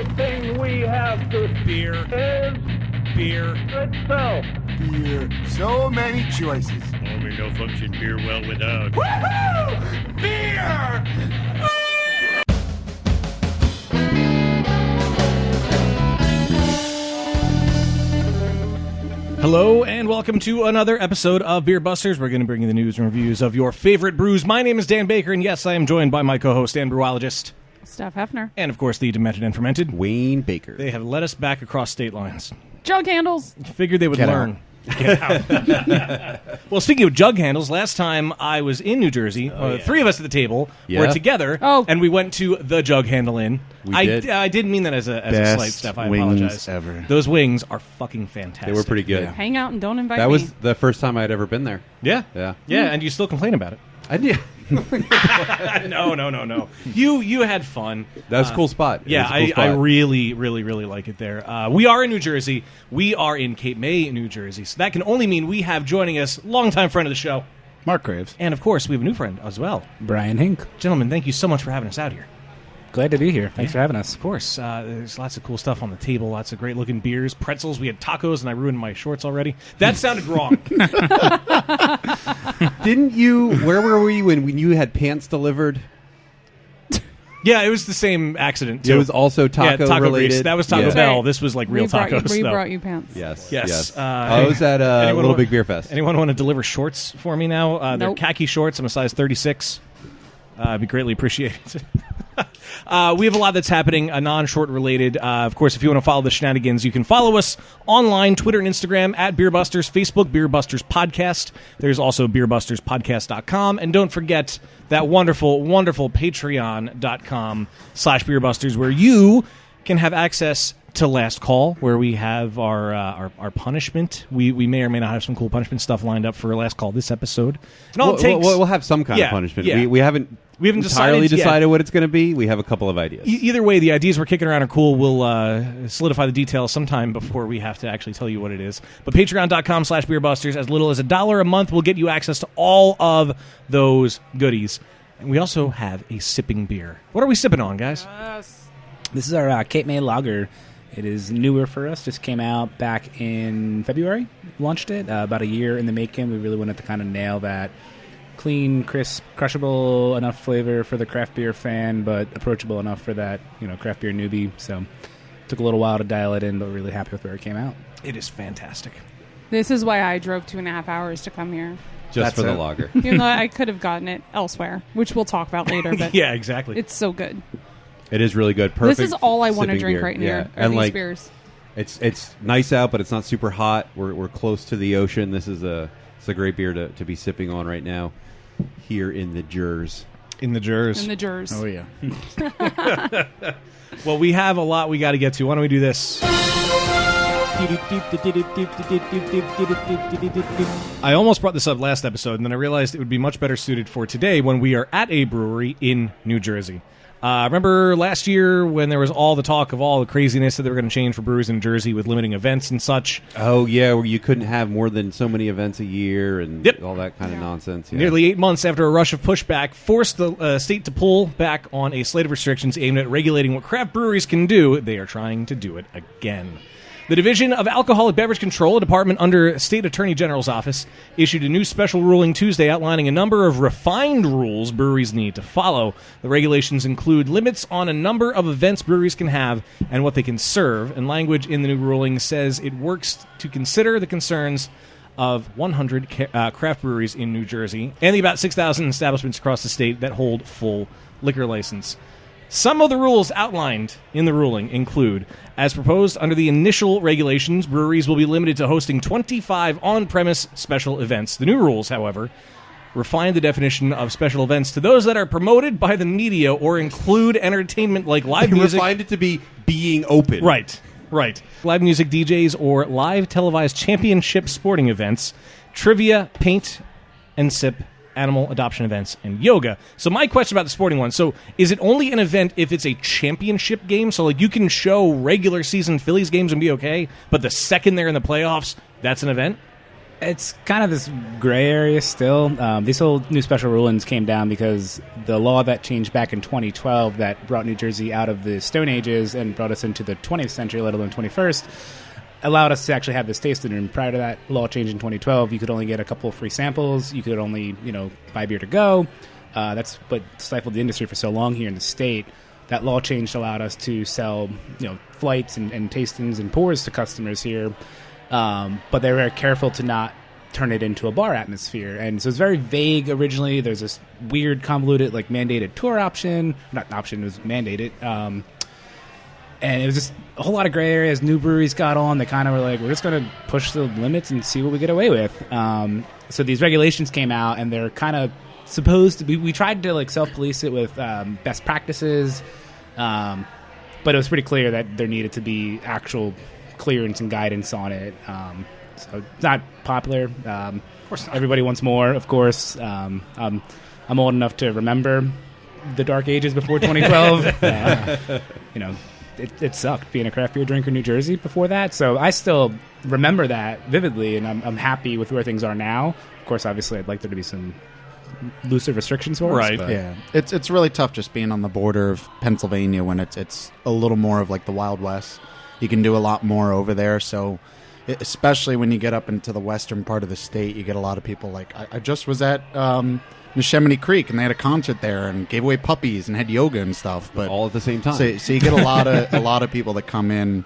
only thing we have to Beer. is Beer. itself. Beer. So many choices. Only no function beer well without. Woohoo! Beer! Hello and welcome to another episode of Beer Busters. We're going to bring you the news and reviews of your favorite brews. My name is Dan Baker, and yes, I am joined by my co-host and brewologist, Steph Hefner. and of course the demented and fermented Wayne Baker. They have led us back across state lines. Jug handles. Figured they would Get learn. Get out. Well, speaking of jug handles, last time I was in New Jersey, three of us at the table were together, and we went to the Jug Handle Inn. I didn't mean that as a slight, Steph. I apologize. Ever. Those wings are fucking fantastic. They were pretty good. Yeah. Hang out and don't invite That me. was the first time I'd ever been there. Yeah. Yeah. And you still complain about it. I did. No. You had fun. That was a cool spot. Yeah, I really like it there. We are in New Jersey. We are in Cape May, New Jersey. So that can only mean we have joining us longtime friend of the show, Mark Graves. and of course we have a new friend as well. Brian Hink. Gentlemen, thank you so much for having us out here. Glad to be here. Thanks for having us. Of course. There's lots of cool stuff on the table, lots of great looking beers, pretzels. We had tacos, and I ruined my shorts already. That sounded wrong. Didn't you? Where were we when you had pants delivered? Yeah, it was the same accident, too. It was also taco related. grease. That was Taco Yeah. Bell. This was like real tacos. We though. brought you pants. Yes. I I was at Little Big Beer Fest. Anyone want to deliver shorts for me now? They're Nope. khaki shorts. I'm a size 36. It'd be greatly appreciated. We have a lot that's happening, non-short related. Of course, if you want to follow the shenanigans, you can follow us online, Twitter and Instagram, at BeerBusters, Facebook, BeerBusters Podcast. There's also BeerBustersPodcast.com. And don't forget that wonderful, wonderful Patreon.com/BeerBusters, where you can have access to Last Call, where we have our punishment. We may or may not have some cool punishment stuff lined up for Last Call this episode. And all it takes, we'll have some kind of punishment. Yeah. We haven't entirely decided what it's going to be. We have a couple of ideas. Either way, the ideas we're kicking around are cool. We'll solidify the details sometime before we have to actually tell you what it is. But Patreon.com/BeerBusters, as little as $1 a month, will get you access to all of those goodies. And we also have a sipping beer. What are we sipping on, guys? This is our Cape May Lager. It is newer for us. Just came out back in February. Launched it about a year in the making. We really wanted to kind of nail that clean, crisp, crushable enough flavor for the craft beer fan, but approachable enough for that craft beer newbie. So took a little while to dial it in, but really happy with where it came out. It is fantastic. This is why I drove 2.5 hours to come here. Just for the lager. Even though I could have gotten it elsewhere, which we'll talk about later. But yeah, exactly. It's so good. It is really good. Perfect. This is all I want to sipping drink beer. right here. And these beers. It's nice out, but it's not super hot. We're close to the ocean. It's a great beer to be sipping on right now here in the Jers. In the Jers. In the Jers. Oh, yeah. Well, we have a lot we got to get to. Why don't we do this? I almost brought this up last episode, and then I realized it would be much better suited for today when we are at a brewery in New Jersey. Remember last year when there was all the talk of all the craziness that they were going to change for breweries in New Jersey with limiting events and such? Oh, yeah, where you couldn't have more than so many events a year and all that kind of nonsense. Yeah. Nearly 8 months after a rush of pushback forced the state to pull back on a slate of restrictions aimed at regulating what craft breweries can do, they are trying to do it again. The Division of Alcoholic Beverage Control, a department under State Attorney General's office, issued a new special ruling Tuesday outlining a number of refined rules breweries need to follow. The regulations include limits on a number of events breweries can have and what they can serve, and language in the new ruling says it works to consider the concerns of 100 craft breweries in New Jersey and the about 6,000 establishments across the state that hold full liquor license. Some of the rules outlined in the ruling include, as proposed under the initial regulations, breweries will be limited to hosting 25 on-premise special events. The new rules, however, refine the definition of special events to those that are promoted by the media or include entertainment like live music. Refined it to be being open. Right. Live music DJs or live televised championship sporting events, trivia, paint and sip, animal adoption events, and yoga. So my question about the sporting one, so is it only an event if it's a championship game? So like you can show regular season Phillies games and be okay, but the second they're in the playoffs, that's an event? It's kind of this gray area still. These whole new special rulings came down because the law that changed back in 2012 that brought New Jersey out of the Stone Ages and brought us into the 20th century, let alone 21st, allowed us to actually have this tasting room. Prior to that law change in 2012, you could only get a couple of free samples. You could only, buy beer to go. That's what stifled the industry for so long here in the state. That law change allowed us to sell, flights and tastings and pours to customers here. But they were very careful to not turn it into a bar atmosphere. And so it's very vague originally. There's this weird, convoluted, mandated tour option. Not option, it was mandated. And it was just a whole lot of gray areas. New breweries got on. They kind of were like, we're just going to push the limits and see what we get away with. So these regulations came out, and they're kind of supposed to be... We tried to self-police it with best practices, but it was pretty clear that there needed to be actual clearance and guidance on it. So it's not popular. Of course not. Everybody wants more, of course. I'm old enough to remember the dark ages before 2012. It sucked being a craft beer drinker in New Jersey before that. So I still remember that vividly, and I'm happy with where things are now. Of course, obviously, I'd like there to be some looser restrictions for us. Right. But. Yeah, it's really tough just being on the border of Pennsylvania when it's a little more of the Wild West. You can do a lot more over there, so especially when you get up into the western part of the state, you get a lot of people I just was at Neshaminy Creek, and they had a concert there and gave away puppies and had yoga and stuff, but all at the same time. So you get a lot of people that come in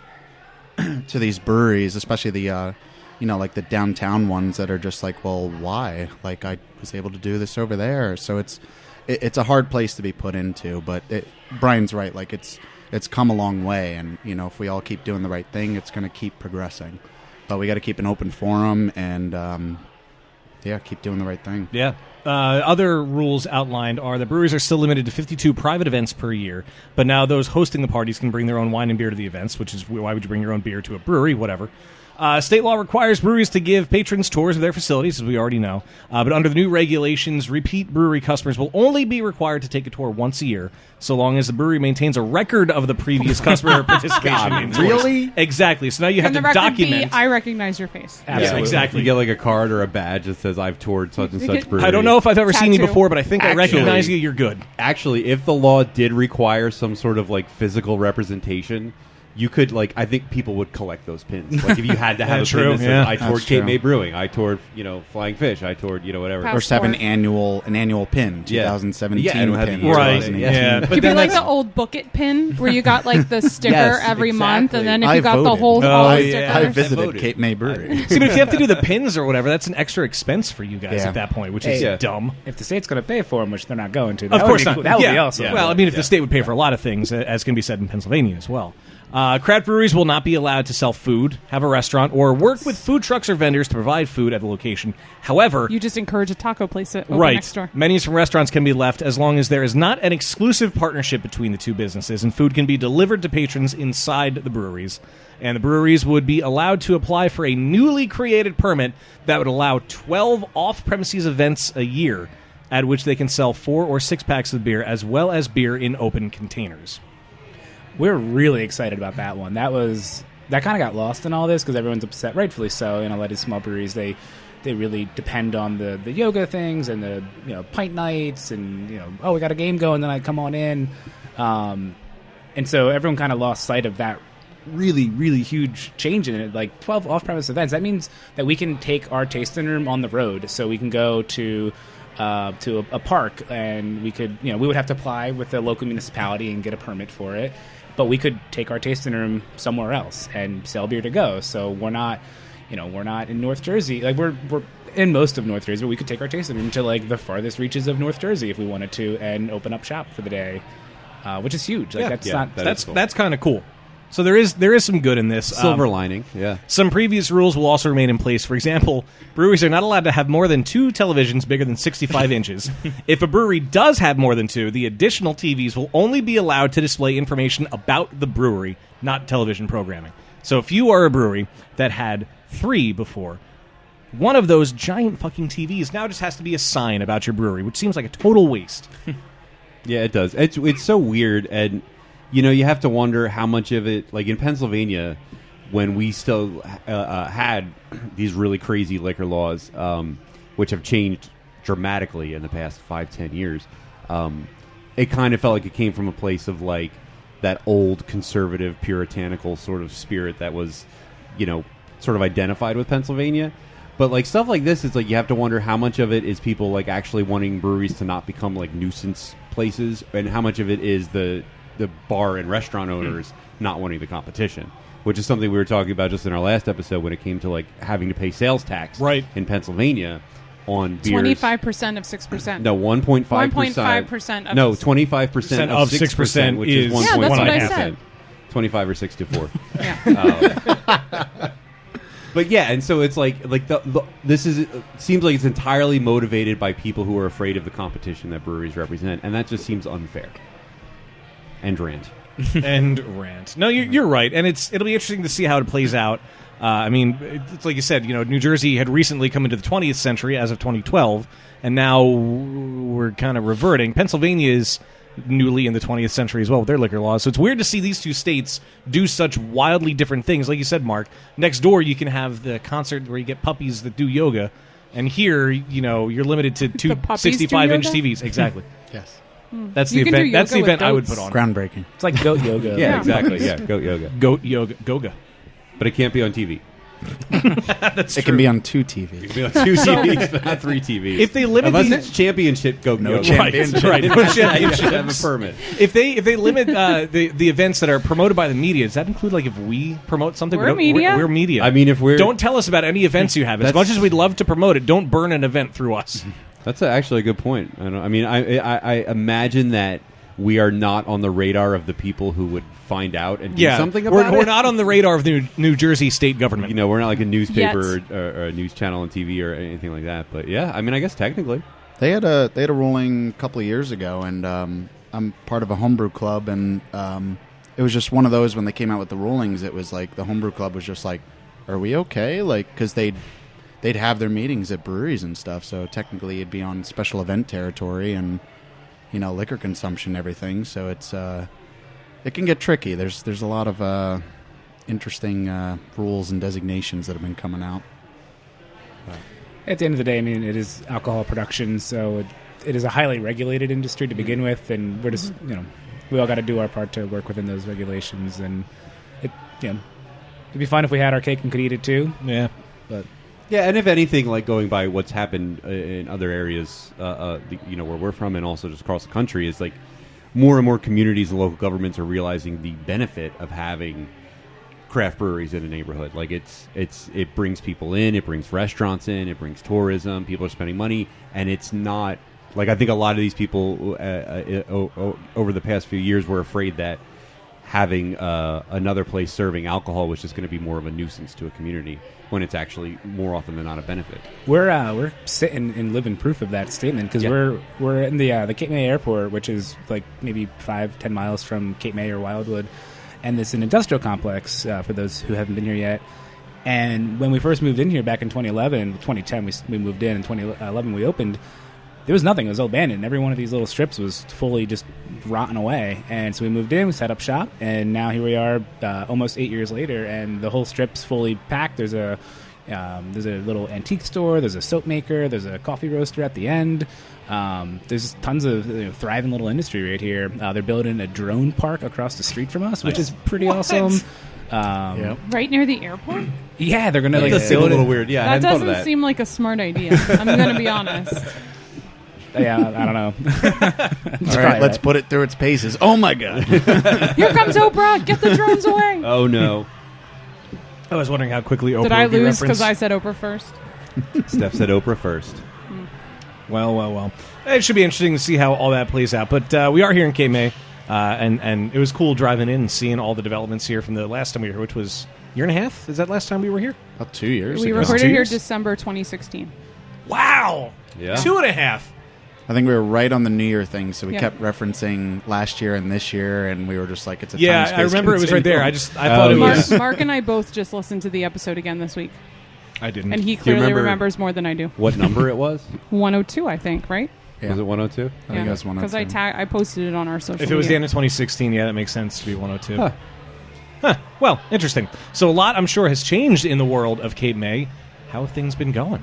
to these breweries, especially the the downtown ones that are just well, why? I was able to do this over there, so it's a hard place to be put into. But Brian's right, it's come a long way, and if we all keep doing the right thing, it's going to keep progressing. But we got to keep an open forum and keep doing the right thing. Yeah. Other rules outlined are that breweries are still limited to 52 private events per year, but now those hosting the parties can bring their own wine and beer to the events, which is why would you bring your own beer to a brewery, whatever. State law requires breweries to give patrons tours of their facilities, as we already know. But under the new regulations, repeat brewery customers will only be required to take a tour once a year, so long as the brewery maintains a record of the previous customer participation in tours. Really? Exactly. So now you have And to the record document. I recognize your face. Yeah, exactly. You get a card or a badge that says I've toured such and such brewery. I don't know if I've ever seen you Tattoo. before, but I think I Actually- recognize you. You're good. Actually, if the law did require some sort of physical representation, you could I think people would collect those pins. If you had to have a true, pin that said, yeah. I toured That's Cape true. May Brewing, I toured Flying Fish, I toured whatever. Wow. Or just have an Passport. annual pin, Yeah. 2017 Yeah, I don't have pin, the year Right. 2018. Yeah. But Could be then like that's- the old Book It pin where you got the sticker Yes, every month, exactly. and then if I you got the voted. whole Oh, all the yeah. stickers. I visited voted. Cape May Brewery. See, but if you have to do the pins or whatever, that's an extra expense for you guys Yeah. at that point, which is Yeah. dumb. If the state's going to pay for them, which they're not going to, Of course would be not. cool. That would Yeah. be awesome. Well, I mean, if the state would pay for a lot of things, as can be said in Pennsylvania as well. Craft breweries will not be allowed to sell food, have a restaurant, or work with food trucks or vendors to provide food at the location. However, You just encourage a taco place to open right, next door. menus from restaurants can be left as long as there is not an exclusive partnership between the two businesses, and food can be delivered to patrons inside the breweries. And the breweries would be allowed to apply for a newly created permit that would allow 12 off-premises events a year, at which they can sell 4 or 6 packs of beer, as well as beer in open containers. We're really excited about that one. That kind of got lost in all this because everyone's upset, rightfully so. A lot of small breweries, they really depend on the yoga things and the pint nights and we got a game going, then I come on in, and so everyone kind of lost sight of that really, really huge change in it. 12 off-premise events. That means that we can take our tasting room on the road, so we can go to a park, and we could we would have to apply with the local municipality and get a permit for it. But we could take our tasting room somewhere else and sell beer to go. So we're not in North Jersey. We're in most of North Jersey, but we could take our tasting room to the farthest reaches of North Jersey if we wanted to, and open up shop for the day, which is huge. That's not. that is cool. That's kind of cool. So there is some good in this. Silver lining, yeah. Some previous rules will also remain in place. For example, breweries are not allowed to have more than 2 televisions bigger than 65 inches. If a brewery does have more than 2, the additional TVs will only be allowed to display information about the brewery, not television programming. So if you are a brewery that had 3 before, one of those giant fucking TVs now just has to be a sign about your brewery, which seems like a total waste. Yeah, it does. It's so weird, and you have to wonder how much of it, in Pennsylvania, when we still had these really crazy liquor laws, which have changed dramatically in the past 5-10 years. It kind of felt like it came from a place of like that old conservative puritanical sort of spirit that was, sort of identified with Pennsylvania. But like stuff like this, it's like you have to wonder how much of it is people like actually wanting breweries to not become like nuisance places, and how much of it is the bar and restaurant owners not wanting the competition, which is something we were talking about just in our last episode when it came to like having to pay sales tax in Pennsylvania on beers. 25% of 6%. No, 1.5%. 1.5% of 25% of 6%, which is 1.5%. Yeah, that's what I said. 25 or 6 to 4. Yeah. But yeah, and so it's like this is seems like it's entirely motivated by people who are afraid of the competition that breweries represent, and that just seems unfair. And rant. No, you're right, and it'll be interesting to see how it plays out. I mean, it's like you said, New Jersey had recently come into the 20th century as of 2012, and now we're kind of reverting. Pennsylvania is newly in the 20th century as well with their liquor laws. So it's weird to see these two states do such wildly different things. Like you said, Mark, next door you can have the concert where you get puppies that do yoga, and here, you're limited to two 65-inch TVs. Exactly. Yes. That's the event. That's the event I would put on. Groundbreaking. It's like goat yoga. Yeah, exactly. Yeah, goat yoga. Goat yoga. Goga. But it can't be on TV. That's it true. can be on 2 TVs. It can be on 2 TVs, but not 3 TVs. If they limit unless the it's championship goat yoga. Championship. Right. No You have to championship. have a permit. If they limit the events that are promoted by the media, does that include like if we promote something? We're media. We're media. I mean, if we're don't tell us about any events you have. As much as we'd love to promote it, don't burn an event through us. That's actually a good point. I imagine that we are not on the radar of the people who would find out and do something about it. We're not on the radar of the New Jersey state government. We're not like a newspaper or a news channel on TV or anything like that. But yeah, I mean, I guess technically. They had a ruling a couple of years ago, and I'm part of a homebrew club, and it was just one of those when they came out with the rulings. It was like the homebrew club was just like, "Are we okay?" Like, because they'd have their meetings at breweries and stuff, so technically it'd be on special event territory and liquor consumption, everything. So it's it can get tricky. There's a lot of interesting rules and designations that have been coming out. At the end of the day, I mean, it is alcohol production, so it is a highly regulated industry to begin with, and we're just, we all got to do our part to work within those regulations, and it'd be fine if we had our cake and could eat it too. Yeah. But yeah, and if anything, like going by what's happened in other areas, where we're from, and also just across the country, is like more and more communities and local governments are realizing the benefit of having craft breweries in a neighborhood. Like it brings people in, it brings restaurants in, it brings tourism. People are spending money, and it's not like I think a lot of these people over the past few years were afraid that having another place serving alcohol was just going to be more of a nuisance to a community, when it's actually more often than not a benefit. We're sitting and living proof of that statement, because we're in the Cape May Airport, which is like maybe 5-10 miles from Cape May or Wildwood, and it's an industrial complex for those who haven't been here yet. And when we first moved in here back in 2010 we moved in 2011 we opened. There was nothing. It was all abandoned. Every one of these little strips was fully just rotten away. And so we moved in, we set up shop, and now here we are almost 8 years later, and the whole strip's fully packed. There's a little antique store, there's a soap maker, there's a coffee roaster at the end. There's tons of thriving little industry right here. They're building a drone park across the street from us, which is pretty awesome. Right near the airport? Yeah, they're going to That does seem a little weird. Yeah, I That hadn't thought of doesn't that. seem like a smart idea. I'm going to be honest. Yeah, I don't know. All right, let's put it through its paces. Oh my god! Here comes Oprah! Get the drones away! Oh no! I was wondering how quickly Oprah Did I would be lose referenced. because I said Oprah first? Steph said Oprah first. Well. It should be interesting to see how all that plays out. But we are here in Cape May, and it was cool driving in and seeing all the developments here from the last time we were here, which was a year and a half. Is that last time we were here? About 2 years We ago. recorded 2 here years? December 2016. Wow! Yeah. 2.5. I think we were right on the New Year thing, so we Yeah. kept referencing last year and this year, and we were just like, it's a Yeah, time-space I remember it was right there. continuum. I thought it was. Mark and I both just listened to the episode again this week, I didn't. and he you clearly remember- remembers more than I do. What number it was? 102, I think, right? Yeah. Was it 102? I think it was 102. Because I posted it on our social If it was the media. end of 2016, yeah, that makes sense to be 102. Huh. Huh. Well, interesting. So a lot, I'm sure, has changed in the world of Cape May. How have things been going?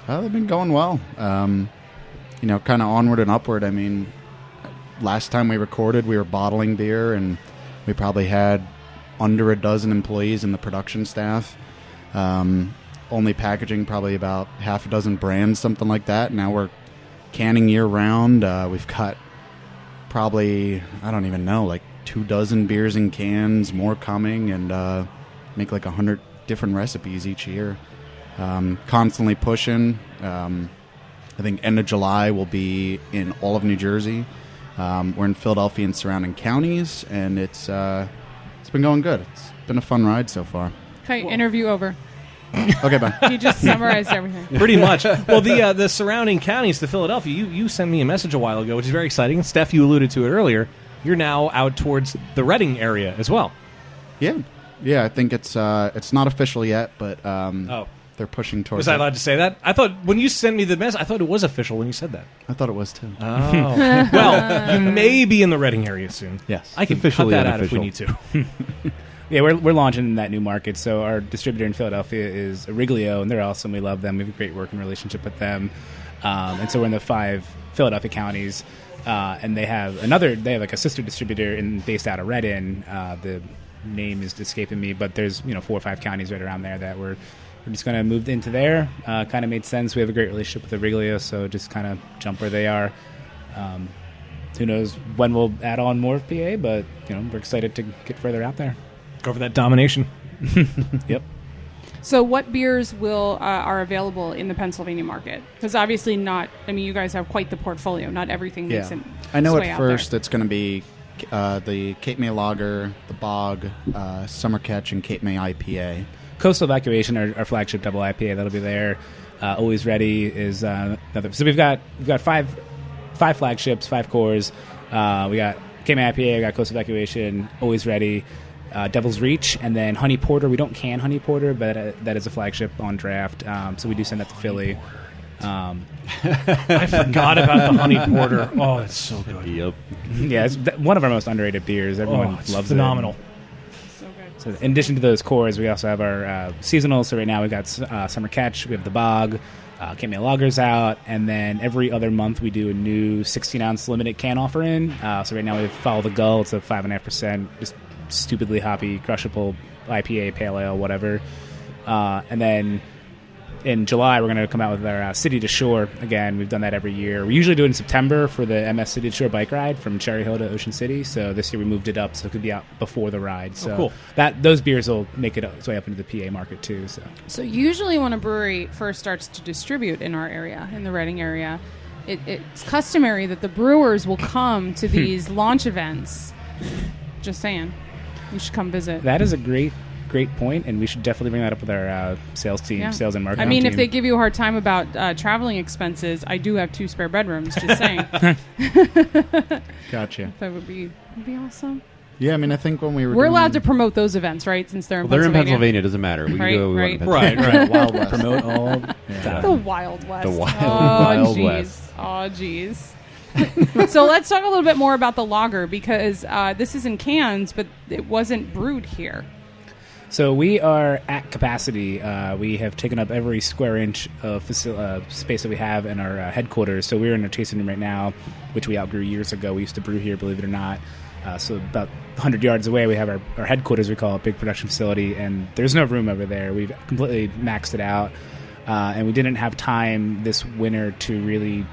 They've been going well. Kind of onward and upward. I mean, last time we recorded, we were bottling beer, and we probably had under a dozen employees in the production staff. Only packaging probably about half a dozen brands, something like that. Now we're canning year-round. We've got probably, I don't even know, like 24 beers in cans, more coming, and make like 100 different recipes each year. Constantly pushing. I think end of July we'll be in all of New Jersey. We're in Philadelphia and surrounding counties, and it's been going good. It's been a fun ride so far. Okay, interview over. Okay, bye. You just summarized everything. Pretty much. Well, the surrounding counties to Philadelphia, you sent me a message a while ago, which is very exciting. Steph, you alluded to it earlier. You're now out towards the Reading area as well. Yeah. I think it's not official yet, but they're pushing towards. Was I allowed to say that? I thought when you sent me the message, I thought it was official when you said that. I thought it was too. Oh, well, you may be in the Reading area soon. Yes, I can officially cut that out if we need unofficial. to. Yeah, we're launching in that new market. So our distributor in Philadelphia is Origlio, and they're awesome. We love them. We have a great working relationship with them. And so we're in the 5 Philadelphia counties, and they have like a sister distributor based out of Reading. The name is escaping me, but there's 4 or 5 counties right around there that we're just going to move into there. Kind of made sense. We have a great relationship with Origlio, so just kind of jump where they are. Who knows when we'll add on more of PA, but we're excited to get further out there. Go for that domination. Yep. So what beers are available in the Pennsylvania market? Because obviously you guys have quite the portfolio. Not everything makes it. I know its way at out first there. it's going to be the Cape May Lager, the Bog, Summer Catch, and Cape May IPA. Coastal Evacuation, our flagship double IPA, that'll be there. Always Ready is another. So we've got 5 flagships, 5 cores. We got Cape May IPA, we got Coastal Evacuation, Always Ready, Devil's Reach, and then Honey Porter. We don't can Honey Porter, but that is a flagship on draft. So we do send that to Philly. I forgot about the Honey Porter. Oh, it's so good. Yep. Yeah, it's one of our most underrated beers. Everyone It's loves phenomenal. So good. So in addition to those cores, we also have our seasonal. So right now we've got Summer Catch, we have the Bog, Cape May Lagers out, and then every other month we do a new 16-ounce limited can offering. So right now we Follow the Gull. It's a 5.5%, just stupidly hoppy, crushable IPA, pale ale, whatever. And then in July, we're going to come out with our City to Shore. Again, we've done that every year. We usually do it in September for the MS City to Shore bike ride from Cherry Hill to Ocean City. So this year we moved it up so it could be out before the ride. So cool. Those beers will make its way up into the PA market too. So usually when a brewery first starts to distribute in our area, in the Reading area, it's customary that the brewers will come to these launch events. Just saying. You should come visit. That is a great point, and we should definitely bring that up with our sales team, Yeah. sales and marketing I mean, team. if they give you a hard time about traveling expenses, I do have 2 spare bedrooms. Just saying. Gotcha. That would be awesome. Yeah, I mean, I think when We're allowed to promote those events, right? Since they're in They're in Pennsylvania. Pennsylvania. It doesn't matter. We Right, can go. right. Right. Wild West. promote all. The Wild West. The Wild- oh, Wild geez. West. Oh, geez. So let's talk a little bit more about the lager because this is in cans, but it wasn't brewed here. So we are at capacity. We have taken up every square inch of space that we have in our headquarters. So we're in our tasting room right now, which we outgrew years ago. We used to brew here, believe it or not. So about 100 yards away, we have our headquarters, we call it, big production facility, and there's no room over there. We've completely maxed it out, and we didn't have time this winter to really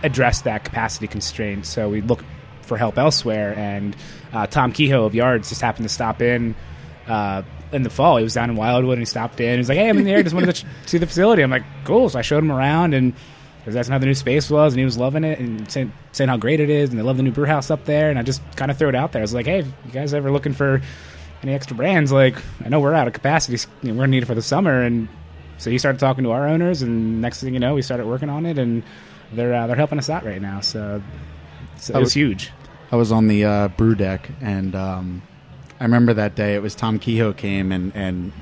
address that capacity constraint. So we looked for help elsewhere, and Tom Kehoe of Yards just happened to stop in the fall. He was down in Wildwood, and he stopped in. He was like, "Hey, I'm in the area. Just wanted to see the facility." I'm like, "Cool." So I showed him around, and that's how the new space was, and he was loving it and saying how great it is, and they love the new brew house up there. And I just kind of threw it out there. I was like, "Hey, if you guys ever looking for any extra brands, like, I know we're out of capacity. We're gonna need it for the summer." And so he started talking to our owners, and next thing you know, we started working on it, and they're helping us out right now. So it was huge. I was on the brew deck, and I remember that day. It was Tom Kehoe came, and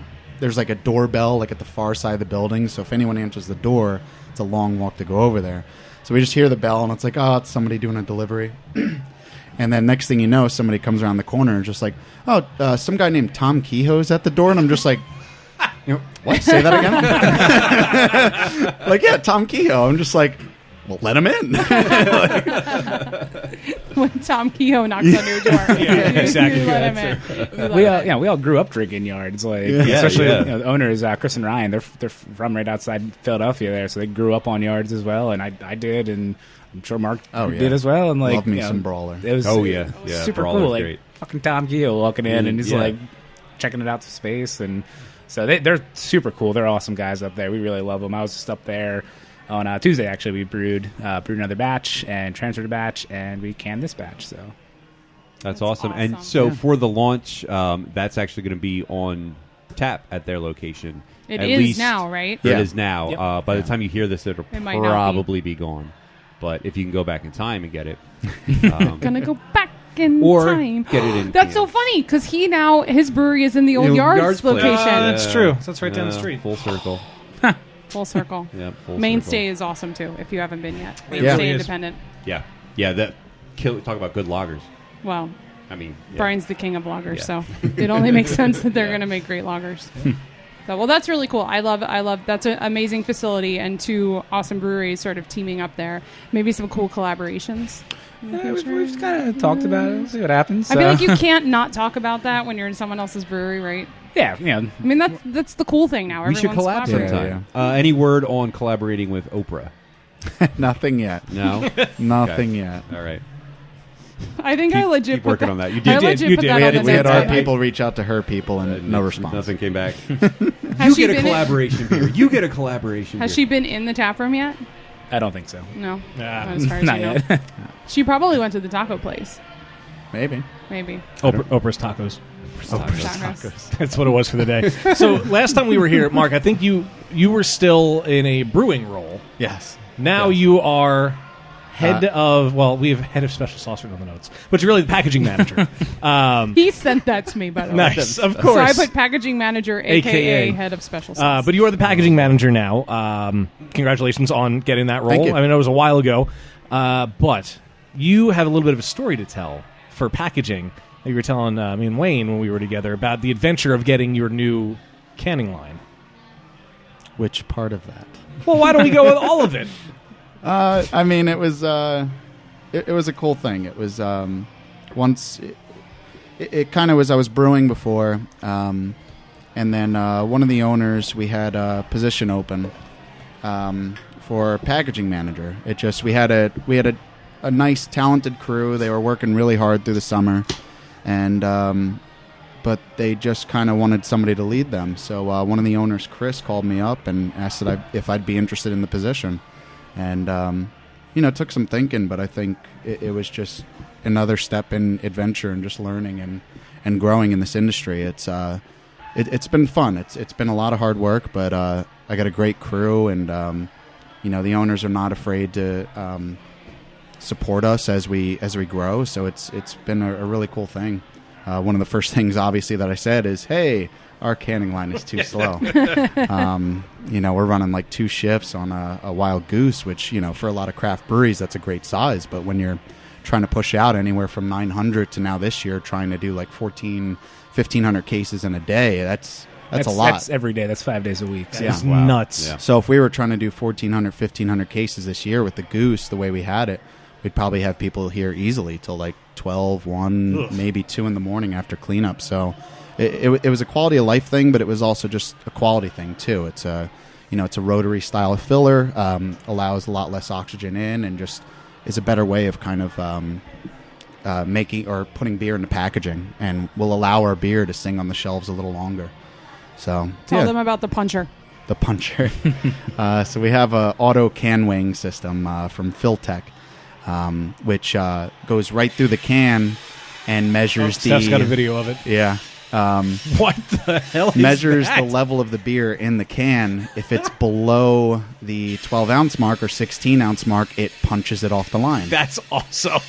there's like a doorbell like at the far side of the building. So if anyone answers the door, it's a long walk to go over there. So we just hear the bell, and it's like, oh, it's somebody doing a delivery. And then next thing you know, somebody comes around the corner and just like, oh, some guy named Tom Kehoe's at the door. And I'm just like, what? Say that again? Like, yeah, Tom Kehoe. I'm just like, well, let him in. When Tom Kehoe knocks on your door, exactly. You let him in. We all grew up drinking yards, like Yeah, especially yeah. the owners, Chris and Ryan. They're from right outside Philadelphia there, so they grew up on yards as well, and I did, and I'm sure Mark did as well. And like, Love me some Brawler. It was super Brawler's cool. Like great. fucking Tom Kehoe walking in, and he's Yeah. like checking it out to space, and so they're super cool. They're awesome guys up there. We really love them. I was just up there on Tuesday. Actually, we brewed another batch and transferred a batch, and we canned this batch. So That's awesome. And awesome. so for the launch, that's actually going to be on tap at their location. It At is least- now, right? It Yeah. is now. Yep. By the time you hear this, it'll It might not be. probably be gone. But if you can go back in time and get it, Gonna go back in or time. get it in. That's so cans. funny because his brewery is in the old Yards place. location. That's true. So that's right down the street. Full circle. Full circle. Yeah, full Mainstay circle. is awesome too. If you haven't been yet, Yeah. Mainstay It is. Independent. Yeah. Talk about good loggers. Well, I mean, yeah. Brian's the king of loggers, Yeah. so it only makes sense that they're going to make great loggers. So, well, that's really cool. I love. That's an amazing facility and two awesome breweries sort of teaming up there. Maybe some cool collaborations. in the future. we've kind of talked about it. We'll see what happens. I feel like you can't not talk about that when you're in someone else's brewery, right? yeah. I mean, that's the cool thing now. We should Everyone's collab collaborating. sometime. Any word on collaborating with Oprah? Nothing yet. No. Nothing yet. All right. I think I legit keep put working that- on that. You I did. legit You put did. that We on had- the We had notes. our people reach out to her people and no response. Nothing came back. Has she you get a been in- collaboration beer. You get a collaboration Has beer. she been in the tap room yet? I don't think so. No. Nah. As far as Not you know. yet. She probably went to the taco place. Maybe. Maybe. Oprah's tacos. Tacos. That's what it was for the day. So last time we were here, Mark, I think you were still in a brewing role. Yes. Now you are head of, well, we have head of special sauce written on the notes, but you're really the packaging manager. He sent that to me, by the way. Nice, of So I course. put packaging manager, a.k.a. head of special sauce. But you are the packaging manager now. Congratulations on getting that role. Thank you. I mean, it was a while ago. But you have a little bit of a story to tell for packaging. You were telling me and Wayne when we were together about the adventure of getting your new canning line. Which part of that? Well, why don't we go with all of it? I mean, it was it was a cool thing. It was once it kind of was. I was brewing before, and then one of the owners, we had a position open for packaging manager. It just we had a nice talented crew. They were working really hard through the summer, and but they just kind of wanted somebody to lead them. So one of the owners, Chris, called me up and asked if I'd be interested in the position. And, it took some thinking, but I think it was just another step in adventure and just learning and growing in this industry. It's been fun. It's been a lot of hard work, but I got a great crew, and, the owners are not afraid to support us as we grow. So it's been a really cool thing. One of the first things, obviously, that I said is, hey, our canning line is too slow. We're running like 2 shifts on a Wild Goose, which, for a lot of craft breweries, that's a great size. But when you're trying to push out anywhere from 900 to now this year, trying to do like 1,500 cases in a day, that's a lot. That's every day. That's 5 days a week. So. It's nuts. Yeah. So if we were trying to do 1,400, 1,500 cases this year with the Goose, the way we had it, we'd probably have people here easily till like 12, 1, maybe 2 in the morning after cleanup. So it was a quality of life thing, but it was also just a quality thing too. It's a rotary style of filler, allows a lot less oxygen in, and just is a better way of kind of making or putting beer into packaging, and will allow our beer to sing on the shelves a little longer. So Tell them about the puncher. the puncher. So we have a auto can weighing system from Philtech, which goes right through the can and measures Steph's got a video of it. Yeah. What the hell is Measures that? the level of the beer in the can. If it's below the 12-ounce mark or 16-ounce mark, it punches it off the line. That's awesome.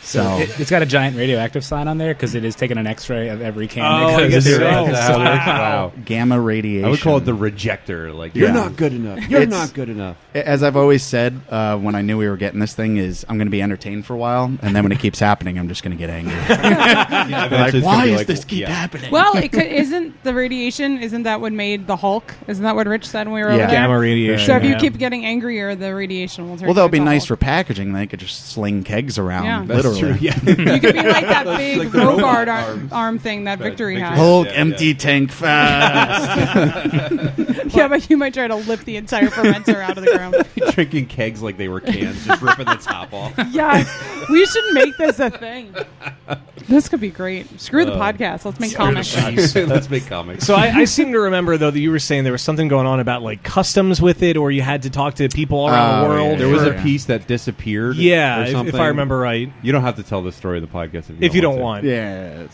So It's got a giant radioactive sign on there because it is taking an X-ray of every can. Oh, that I goes guess through so. it. Wow. gamma radiation. I would call it the rejector. Like, you're Yeah. not good enough. You're It's- not good enough. As I've always said, when I knew we were getting this thing, is I'm going to be entertained for a while, and then when it keeps happening, I'm just going to get angry. Like, why does this keep happening? Well, isn't the radiation? Isn't that what made the Hulk? Isn't that what Rich said when we were over there? Gamma radiation. So if you yeah. keep getting angrier, the radiation will turn. Well, that would be into nice Hulk. for packaging. They could just sling kegs around, Yeah. That's literally. true. Yeah. You could be like that big like the Rogard robot arm thing that Victory has. Hulk, Yeah, empty tank fast. Yeah, but you might try to lift the entire fermenter out of the ground. Drinking kegs like they were cans, just ripping the top off. Yes, we should make this a thing. This could be great. Screw the podcast. Let's make comics. Let's make comics. So I seem to remember though that you were saying there was something going on about like customs with it, or you had to talk to people all around the world. there was for- a piece that disappeared. yeah, or if something. I remember right. You don't have to tell this story in the podcast If you don't to. want, Yeah,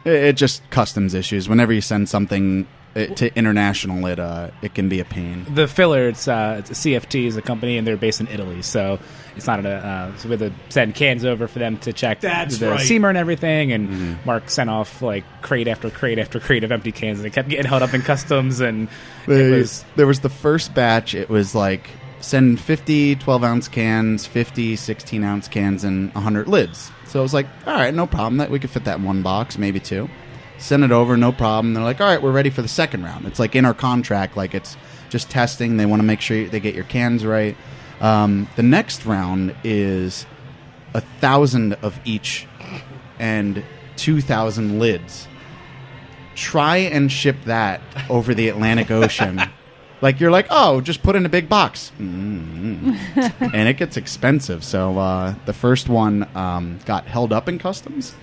it just customs issues. Whenever you send something to international, it can be a pain. The filler, it's a CFT is a company, and they're based in Italy, so it's not so we had to send cans over for them to check That's the right. seamer and everything, and Mark sent off like crate after crate after crate of empty cans, and they kept getting held up in customs, and it was There was the first batch. It was like send 50 12-ounce cans, 50 16-ounce cans, and 100 lids. So I was like, all right, no problem. That we could fit that in one box, maybe two. Send it over, no problem. They're like, all right, we're ready for the second round. It's like in our contract, like it's just testing. They want to make sure they get your cans right. The next round is 1,000 of each and 2,000 lids. Try and ship that over the Atlantic Ocean. Like, you're like, oh, just put in a big box. And it gets expensive. So the first one got held up in customs.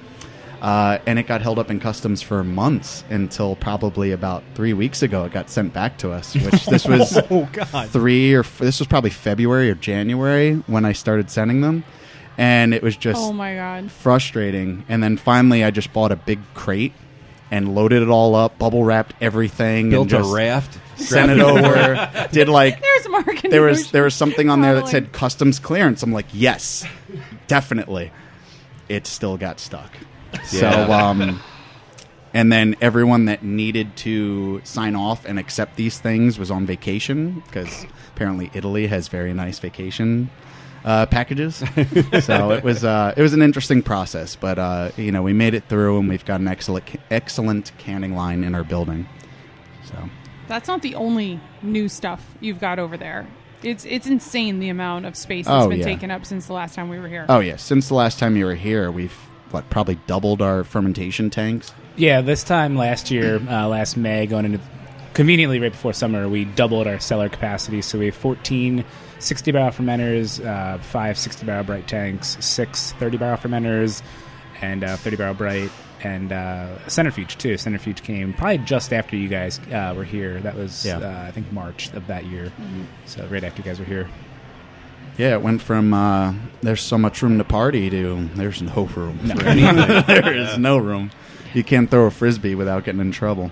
And it got held up in customs for months until probably about 3 weeks ago it got sent back to us, which this was oh god, this was probably February or January when I started sending them. And it was just Oh my god. frustrating. And then finally I just bought a big crate and loaded it all up, bubble wrapped everything, Built and just a raft. sent it over. Did like There's Mark. And there Yoshi was something on there that traveling. said customs clearance. I'm like, yes, definitely. It still got stuck. Yeah. So, and then everyone that needed to sign off and accept these things was on vacation because apparently Italy has very nice vacation packages. So it was an interesting process, but we made it through, and we've got an excellent canning line in our building. So That's not the only new stuff you've got over there. It's insane the amount of space that's Oh, been yeah. taken up since the last time we were here. oh yeah, since the last time you were here, we've probably doubled our fermentation tanks. Yeah, this time last year, last May, going into conveniently right before summer, we doubled our cellar capacity. So we have 14 60-barrel fermenters, 5 60-barrel bright tanks, 6 30-barrel fermenters, and 30-barrel bright, and a centrifuge, too. Centrifuge came probably just after you guys were here. That was, I think, March of that year. So right after you guys were here. Yeah, it went from there's so much room to party to there's no room. No. for anything. There is no room. You can't throw a frisbee without getting in trouble.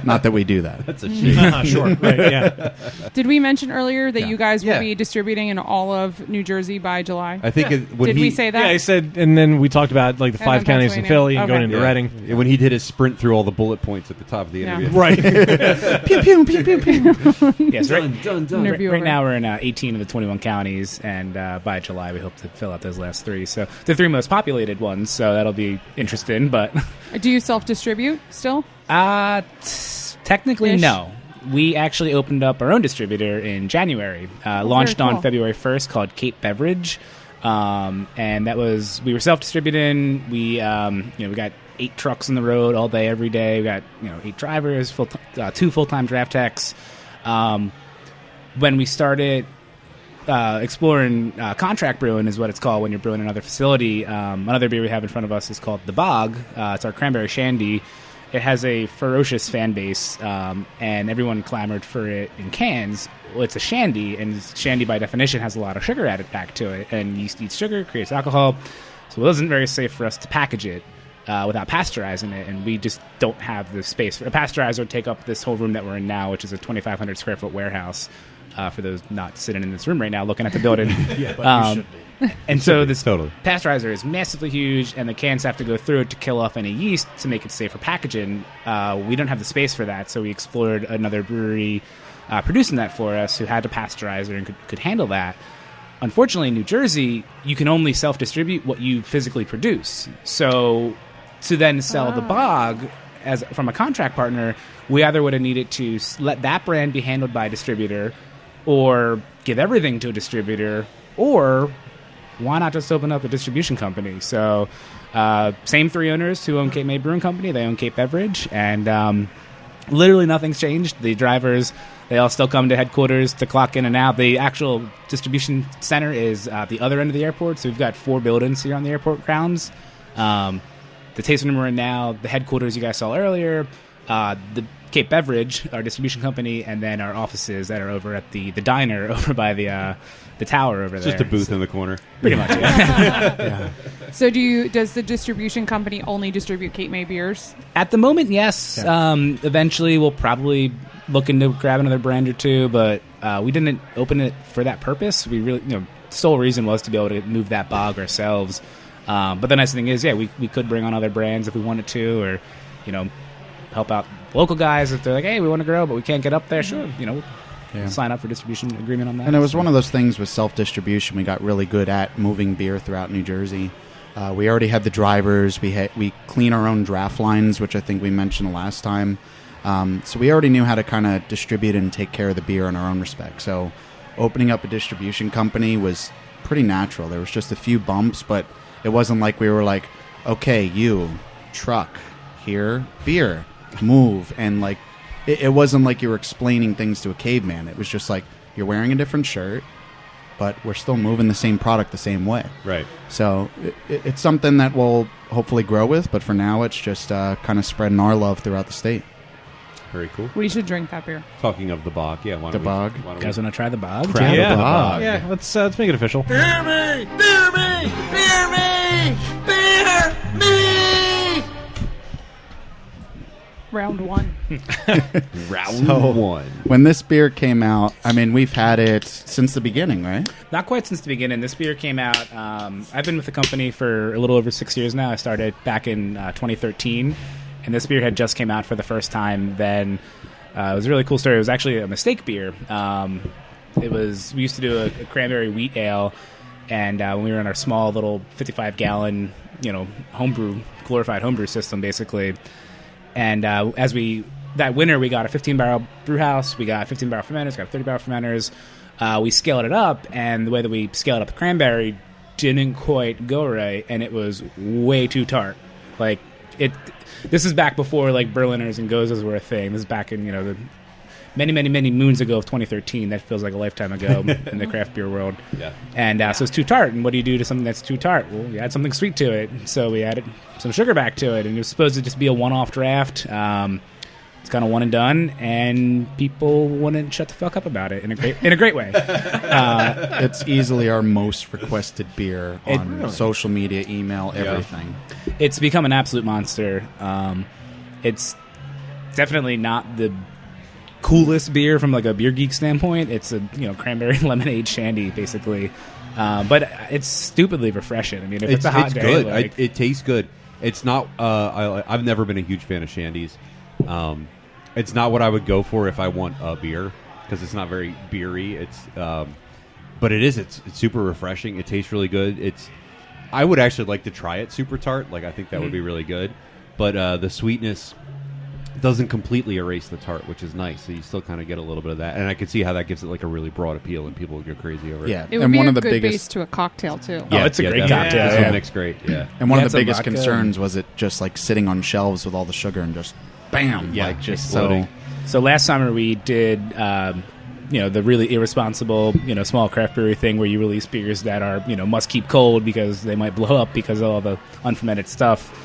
Not that we do that. That's a shame. sure, right, yeah. Did we mention earlier that you guys will Yeah. be distributing in all of New Jersey by July? I think when Did we say that? Yeah, I said, and then we talked about like the And 5 then counties in Pennsylvania. Philly and Okay. going into Yeah. Reading. Yeah, when he did his sprint through all the bullet points at the top of the Yeah. interview. Right. Pew pew pew pew pew. Yes, right. Done. Interview Right over. now we're in 18 of the 21 counties, and by July we hope to fill out those last 3. So the 3 most populated ones, so that'll be interesting. But Do you self-distribute still? technically, Ish. no. We actually opened up our own distributor in January. Launched very cool. on February 1st, called Cape Beverage, and that was we were self-distributing. We we got 8 trucks on the road all day, every day. We got 8 drivers, 2 full-time draft techs. When we started exploring contract brewing, is what it's called when you're brewing another facility. Another beer we have in front of us is called The Bog. It's our cranberry shandy. It has a ferocious fan base, and everyone clamored for it in cans. Well, it's a shandy, and shandy by definition has a lot of sugar added back to it, and yeast eats sugar, creates alcohol, so it wasn't very safe for us to package it without pasteurizing it, and we just don't have the space. A pasteurizer would take up this whole room that we're in now, which is a 2,500 square foot warehouse. For those not sitting in this room right now looking at the building. Yeah, but you should be. And so this Totally. pasteurizer is massively huge, and the cans have to go through it to kill off any yeast to make it safe for packaging. We don't have the space for that, so we explored another brewery producing that for us who had a pasteurizer and could handle that. Unfortunately, in New Jersey, you can only self-distribute what you physically produce. So to then sell the bog from a contract partner, we either would have needed to let that brand be handled by a distributor or give everything to a distributor, or why not just open up a distribution company? So same three owners who own Cape May Brewing Company, they own Cape Beverage, and literally nothing's changed. The drivers, they all still come to headquarters to clock in and out. The actual distribution center is at the other end of the airport, so we've got 4 buildings here on the airport grounds. The tasting room we're in now, the headquarters you guys saw earlier, the Cape Beverage, our distribution company, and then our offices that are over at the diner over by the tower over there. Just a booth in the corner. Pretty much, yeah. Yeah. So does the distribution company only distribute Cape May beers? At the moment, yes. Yeah. Eventually, we'll probably look into grab another brand or two, but we didn't open it for that purpose. We really, sole reason was to be able to move that bog ourselves. But the nice thing is, we could bring on other brands if we wanted to, or, help out local guys if they're like, hey, we want to grow, but we can't get up there. Sure, we'll sign up for distribution agreement on that. And it was one of those things with self-distribution. We got really good at moving beer throughout New Jersey. We already had the drivers. We clean our own draft lines, which I think we mentioned last time. So we already knew how to kind of distribute and take care of the beer in our own respect. So opening up a distribution company was pretty natural. There was just a few bumps, but it wasn't like we were like, okay, you, truck, here, beer, move. And like, it wasn't like you were explaining things to a caveman. It was just like, you're wearing a different shirt, but we're still moving the same product the same way. Right. So it's something that we'll hopefully grow with, but for now it's just kind of spreading our love throughout the state. Very cool. We should drink that beer. Talking of the bog, yeah. Why don't The we, bog. Why don't You guys we want to try the bog? Grab Yeah. the bog? Yeah, let's make it official. Beer me! Beer me! Beer me! Beer me! Round 1. Round So- one. When this beer came out, I mean, we've had it since the beginning, right? Not quite since the beginning. This beer came out. I've been with the company for a little over 6 years now. I started back in 2013, and this beer had just came out for the first time then. It was a really cool story. It was actually a mistake beer. We used to do a cranberry wheat ale, and when we were in our small little 55-gallon, glorified homebrew system, basically. And that winter, we got a 15-barrel brew house, we got 15-barrel fermenters, got 30-barrel fermenters. We scaled it up, and the way that we scaled up the cranberry didn't quite go right, and it was way too tart. Like, this is back before, like, Berliners and Gozas were a thing. This is back in, the many, many, many moons ago of 2013. That feels like a lifetime ago in the craft beer world. Yeah. And so it's too tart. And what do you do to something that's too tart? Well, you add something sweet to it. So we added some sugar back to it. And it was supposed to just be a one-off draft. It's kind of one and done. And people wouldn't shut the fuck up about it in a great way. It's easily our most requested beer on social media, email, everything. It's become an absolute monster. It's definitely not the coolest beer from like a beer geek standpoint. It's a cranberry lemonade shandy basically, but it's stupidly refreshing. I mean, if it's a hot day, good. like, It tastes good. It's not. I've never been a huge fan of shandies. It's not what I would go for if I want a beer because it's not very beery. But it is. It's super refreshing. It tastes really good. I would actually like to try it super tart. Like I think that would be really good. But the sweetness doesn't completely erase the tart, which is nice. So you still kind of get a little bit of that, and I can see how that gives it like a really broad appeal, and people would go crazy over it. Yeah, It would and be one a of the good biggest base to a cocktail, too. Oh, it's a great definitely. cocktail, This yeah. one mix great. Yeah, and one Yeah, of it's the a biggest vodka. concerns was it just like sitting on shelves with all the sugar and just bam, Yeah, like just exploding. So last summer we did, the really irresponsible, small craft brewery thing where you release beers that are, must keep cold because they might blow up because of all the unfermented stuff.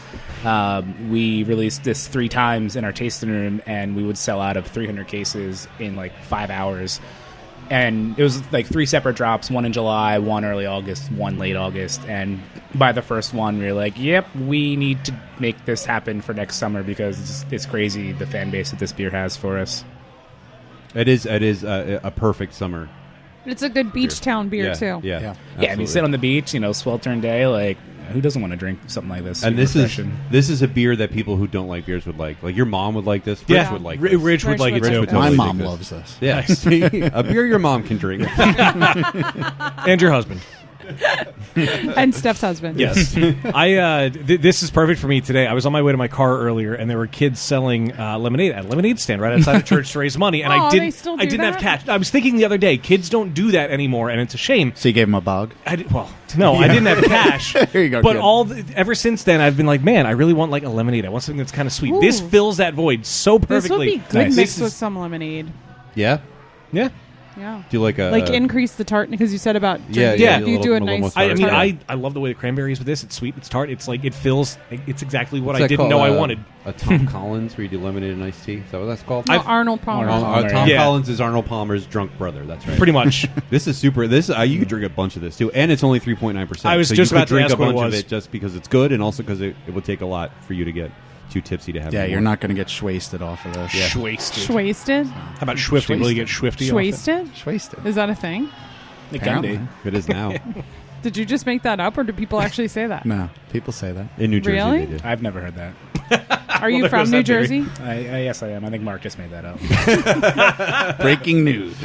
We released this 3 times in our tasting room, and we would sell out of 300 cases in like 5 hours. And it was like 3 separate drops, one in July, one early August, one late August. And by the first one, we were like, yep, we need to make this happen for next summer because it's crazy the fan base that this beer has for us. it is a perfect summer But it's a good beach town beer, yeah, too. Yeah, Yeah, I mean, absolutely. sit on the beach, sweltering day, like, who doesn't want to drink something like this? And Super refreshing. this is a beer that people who don't like beers would like. Like your mom would like this. Rich Yeah, would like Rich this. would Rich like it would too. like My totally mom dig loves this. Yeah, see? A beer your mom can drink. And your husband. And Steph's husband. Yes. This is perfect for me today. I was on my way to my car earlier, and there were kids selling lemonade at a lemonade stand right outside the church to raise money. And Aw, I they didn't. still I do didn't have that? cash. I was thinking the other day, kids don't do that anymore, and it's a shame. So you gave him a bog? No, I didn't have cash. There you go, But kid. ever since then, I've been like, man, I really want like a lemonade. I want something that's kind of sweet. Ooh. This fills that void so This would perfectly. be good Nice. mixed This with is- some lemonade. Yeah. Yeah. Yeah. Do you like a Like increase the tart because you said about Yeah, drinking. yeah, If you a do a little nice. more I mean, tart. I love the way the cranberry is with this. It's sweet. It's tart. It's like it fills. It's exactly what What's I that didn't called? know I wanted. A Tom Collins where you do lemonade and iced tea. Is that what that's called? No, Arnold Palmer. Arnold Palmer. Tom Yeah. Collins is Arnold Palmer's drunk brother. That's right. Pretty much. This is super. This you could drink a bunch of this too, and it's only 3.9%. I was so just you could about to drink ask a what it bunch of was. it just because it's good, and also because it would take a lot for you to get too tipsy to have. Yeah, it you're more. not going to get schwasted off of this. Schwasted. Schwasted? How about Schwifty? Will you get Schwifty? off it? Schwasted? Schwasted. Is that a thing? It can be. Apparently. It is now Did you just make that up, or do people actually say that? No, people say that. in New Jersey. Really? They do. I've never heard that. Are you there from goes New that theory. Jersey? Yes, I am. I think Mark just made that up. Breaking news.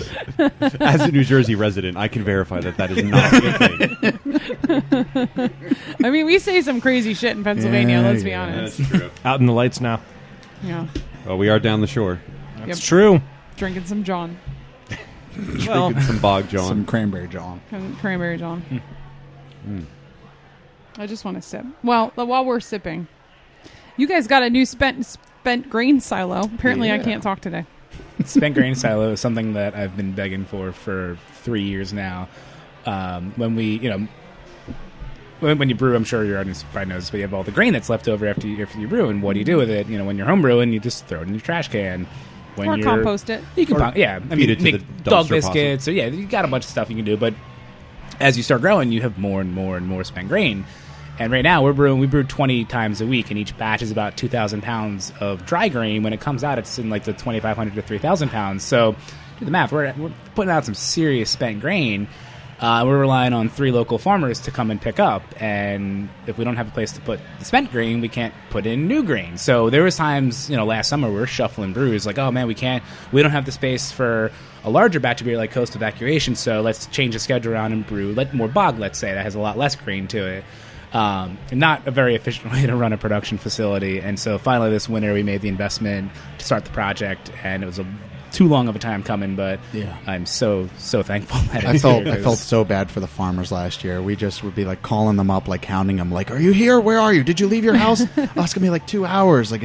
As a New Jersey resident, I can verify that is not a thing. I mean, we say some crazy shit in Pennsylvania. Yeah, Let's be yeah. honest. true. Out in the lights now. Yeah, Well, we are down the shore. It's true. drinking some John, Well, Drinking some Bog John. Some cranberry John. cranberry John. I just want to sip. Well, while we're sipping, you guys got a new spent grain silo. Apparently, I Yeah. can't talk today. Spent grain silo is something that I've been begging for 3 years now. When we, when you brew, I'm sure your audience probably knows this, but you have all the grain that's left over after you brew, and what do you do with it? When you're home brewing, you just throw it in your trash can. When Or you're, compost it. You can, I mean, it to make the dog dumpster biscuits. So yeah, you got a bunch of stuff you can do, but as you start growing, you have more and more and more spent grain. And right now we brew 20 times a week, and each batch is about 2,000 pounds of dry grain. When it comes out, it's in like the 2,500 to 3,000 pounds. So do the math. We're putting out some serious spent grain. We're relying on 3 local farmers to come and pick up, and if we don't have a place to put the spent grain, we can't put in new grain. So there was times, last summer we were shuffling brews, like, oh man, we don't have the space for a larger batch of beer like Coast Evacuation, so let's change the schedule around and brew more bog, let's say, that has a lot less grain to it. Not a very efficient way to run a production facility, and so finally this winter we made the investment to start the project, and it was too long of a time coming, but Yeah. I'm so thankful that I it's felt here, I 'cause- felt so bad for the farmers last year. We just would be like calling them up, like hounding them, like, "Are you here? Where are you? Did you leave your house?" Oh, it's gonna be like 2 hours. Like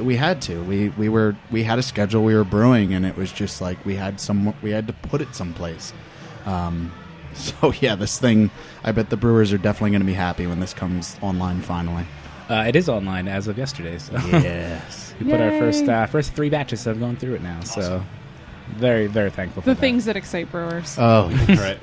we had to. We had a schedule. We were brewing, and it was just like we had to put it someplace. So yeah, this thing. I bet the brewers are definitely going to be happy when this comes online finally. It is online as of yesterday. So Yes. we put our Yay. first 3 batches have gone through it now. So very, very thankful for The that. things that excite brewers. Oh, Right.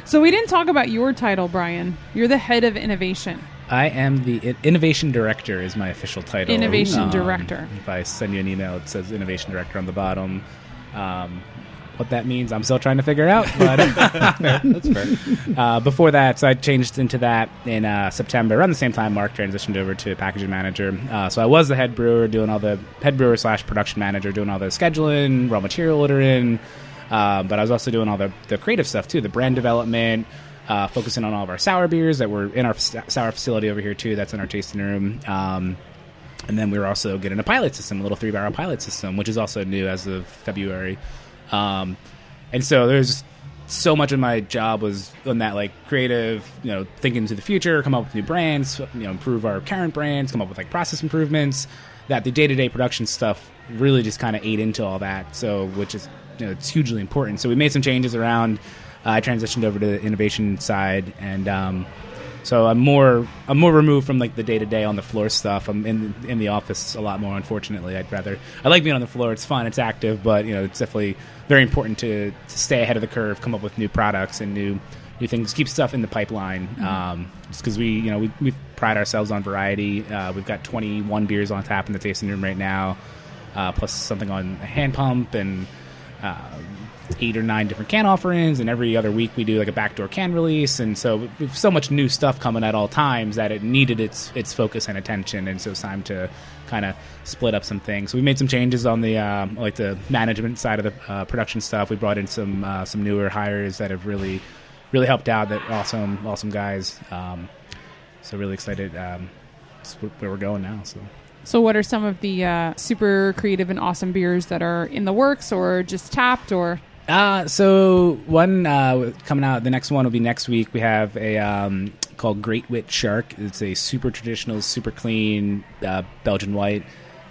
So we didn't talk about your title, Brian. You're the head of innovation. I am the Innovation Director is my official title. Innovation Director. If I send you an email, it says Innovation Director on the bottom. What that means, I'm still trying to figure out. But That's fair. before that, so I changed into that in September. Around the same time, Mark transitioned over to packaging manager. So I was the head brewer, doing all the head brewer / production manager, doing all the scheduling, raw material ordering. But I was also doing all the creative stuff too, the brand development, focusing on all of our sour beers that were in our sour facility over here too. That's in our tasting room. And then we were also getting a pilot system, a little 3-barrel pilot system, which is also new as of February. And so there's so much of my job was on that like creative, thinking to the future, come up with new brands, improve our current brands, come up with like process improvements, that the day-to-day production stuff really just kind of ate into all that. So, which is, it's hugely important. So we made some changes around. I transitioned over to the innovation side, and so I'm more removed from like the day-to-day on the floor stuff. I'm in the office a lot more, unfortunately. I like being on the floor. It's fun, it's active, but it's definitely very important to stay ahead of the curve, come up with new products and new things, keep stuff in the pipeline. Just because we pride ourselves on variety. We've got 21 beers on tap in the tasting room right now, plus something on a hand pump, and 8 or 9 different can offerings, and every other week we do like a backdoor can release, and so we have so much new stuff coming at all times that it needed its focus and attention, and so it's time to kind of split up some things. So we made some changes on the like the management side of the production stuff. We brought in some newer hires that have really helped out. That awesome guys. So really excited. That's where we're going now. So what are some of the super creative and awesome beers that are in the works or just tapped or? So one coming out, the next one will be next week. We have a called Great Wit Shark. It's a super traditional, super clean Belgian white.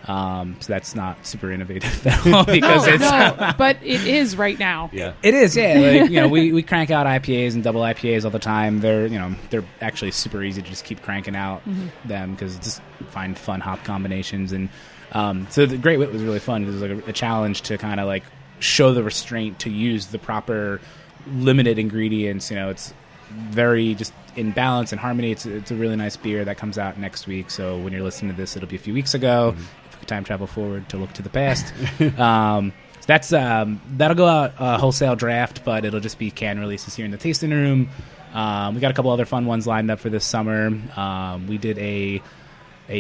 So that's not super innovative at all because no, but it is right now. Yeah, it is. Yeah, like, we crank out IPAs and double IPAs all the time. They're actually super easy to just keep cranking out them because just find fun hop combinations. And so the Great Wit was really fun. It was like a challenge to kind of like show the restraint to use the proper limited ingredients. It's very just in balance and harmony. It's a really nice beer that comes out next week. So when you're listening to this, it'll be a few weeks ago. If we could time travel forward to look to the past. That's that'll go out wholesale draft, but it'll just be can releases here in the tasting room. We got a couple other fun ones lined up for this summer. We did a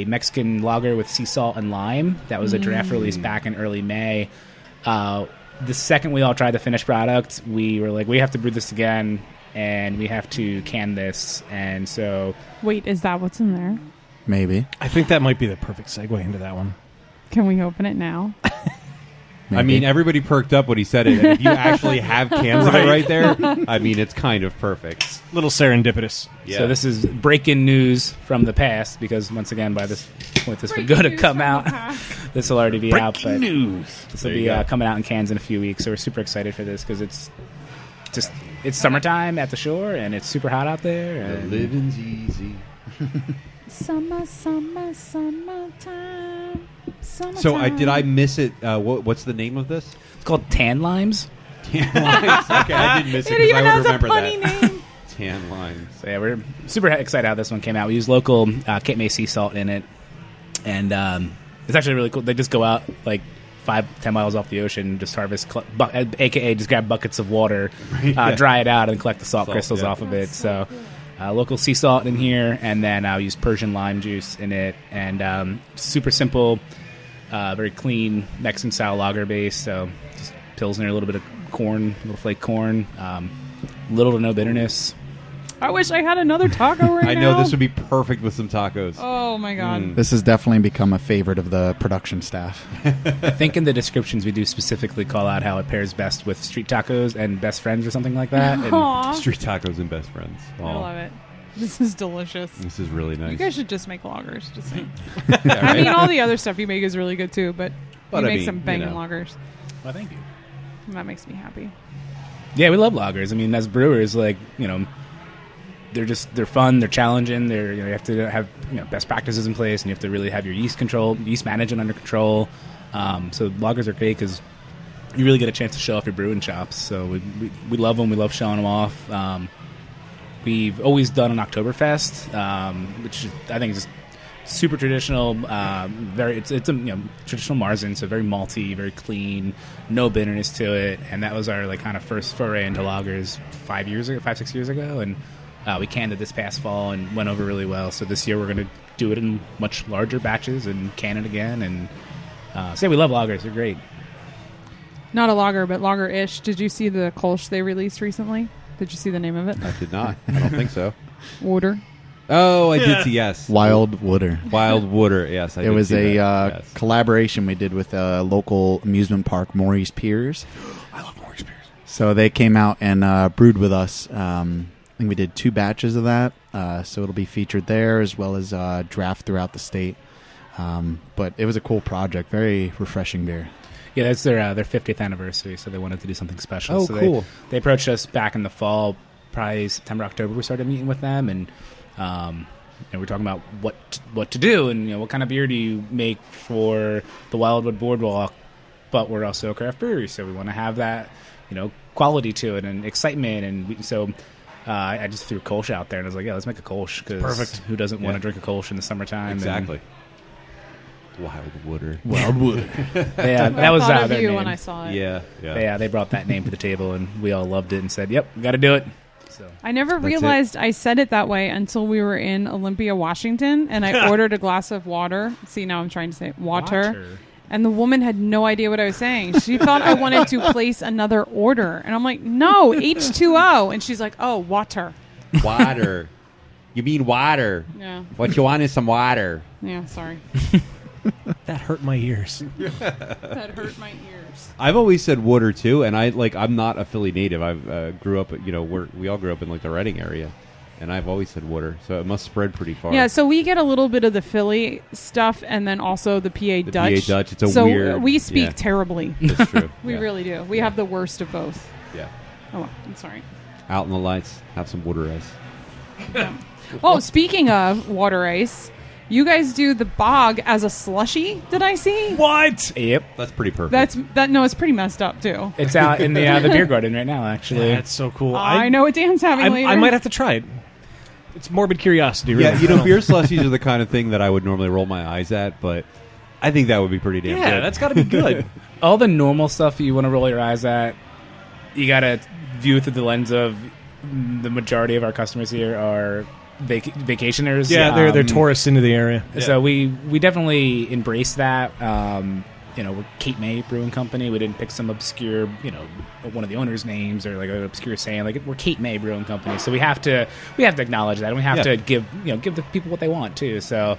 Mexican lager with sea salt and lime. That was a draft release back in early May. The second we all tried the finished product, we were like, we have to brew this again, and we have to can this. And so... Wait, is that what's in there? Maybe. I think that might be the perfect segue into that one. Can we open it now? I mean, everybody perked up when he said it. And if you actually have cans of it right there, I mean, it's kind of perfect. Little serendipitous. Yeah. So this is breaking news from the past, because once again, by this point, this would go to come out. This will already be out. But news. this will be coming out in cans in a few weeks. So we're super excited for this because it's summertime at the shore and it's super hot out there. And Living's easy. Summertime. So did I miss it? What's the name of this? It's called Tan Limes. Tan Lines. Okay, I didn't miss it because I would remember that. Name. Tan Lines. So yeah, we're super excited how this one came out. We use local Cape May sea salt in it, and it's actually really cool. They just go out like 5-10 miles off the ocean, just harvest, aka just grab buckets of water, dry it out, and collect the salt crystals off of it. So local sea salt in here, and then I'll use Persian lime juice in it, and super simple, very clean Mexican style lager base. So just Pilsner, a little bit of corn, a little flake corn, little to no bitterness. I wish I had another taco right now. I know this would be perfect with some tacos. Oh my god. This has definitely become a favorite of the production staff. I think in the descriptions we do specifically call out how it pairs best with street tacos and best friends or something like that. And Aw. Street tacos and best friends. I love it. This is delicious. This is really nice. You guys should just make lagers. Just saying. Yeah, right? I mean, all the other stuff you make is really good too, but But you I make mean, some banging you know. lagers. well, thank you. And that makes me happy. Yeah, we love lagers. I mean, as brewers, like, they're fun, they're challenging, you have to have best practices in place, and you have to really have your yeast management under control. So lagers are great because you really get a chance to show off your brewing chops. So we love them. We love showing them off. We've always done an Oktoberfest, which I think is just super traditional. It's a traditional Marzen, so very malty, very clean, no bitterness to it. And that was our kind of first foray into lagers 5-6 years ago, and we canned it this past fall and went over really well. So this year we're going to do it in much larger batches and can it again. And we love lagers. They're great. Not a lager, but lager-ish. Did you see the Kolsch they released recently? Did you see the name of it? I did not. I don't think so. Water. Oh, I did see, yes. Wild Wooder. Wild Wooder, yes. It was a yes. collaboration we did with a local amusement park, Maurice Piers. I love Maurice Piers. So they came out and brewed with us. I think we did 2 batches of that. So it'll be featured there as well as draft throughout the state. But it was a cool project. Very refreshing beer. Yeah, that's their 50th anniversary, so they wanted to do something special. Oh, so cool. They approached us back in the fall, probably September, October. We started meeting with them, and we're talking about what to do, and what kind of beer do you make for the Wildwood Boardwalk, but we're also a craft brewery, so we want to have that quality to it and excitement, and so I just threw Kolsch out there, and I was like, yeah, let's make a Kolsch, because Perfect. who doesn't want to drink a Kolsch in the summertime? Exactly. Wildwooder. Yeah, that was thought of their you name. when I saw it. Yeah, they brought that name to the table, and we all loved it and said, "Yep, we got to do it." So I never realized I said it that way until we were in Olympia, Washington, and I ordered a glass of water. See, now I'm trying to say water. And the woman had no idea what I was saying. She thought I wanted to place another order. And I'm like, no, H2O. And she's like, oh, water. Water. You mean water. Yeah. What you want is some water. Yeah, sorry. That hurt my ears. That hurt my ears. I've always said water too, and I'm not a Philly native. I've grew up, we all grew up in like the Reading area, and I've always said water, so it must spread pretty far. Yeah, so we get a little bit of the Philly stuff and then also the PA Dutch. PA Dutch, it's a so weird. we speak terribly. That's true. We really do. We have the worst of both. Yeah. Oh, well, I'm sorry. Out in the lights, have some water ice. Yeah. Oh, speaking of water ice, you guys do the bog as a slushy, did I see? What? Yep, That's pretty perfect. No, it's pretty messed up too. it's out in the beer garden right now. Actually, That's so cool. I know what Dan's having later. I might have to try it. It's morbid curiosity, really. Yeah, beer slushies are the kind of thing that I would normally roll my eyes at, but I think that would be pretty damn good. Yeah, that's got to be good. all the normal stuff you want to roll your eyes at, you got to view it through the lens of the majority of our customers here are vacationers. Yeah, they're tourists into the area. So we definitely embrace that. We're Cape May Brewing Company. We didn't pick some obscure, one of the owners' names or like an obscure saying. Like we're Cape May Brewing Company, so we have to acknowledge that, and we have to give the people what they want too. So,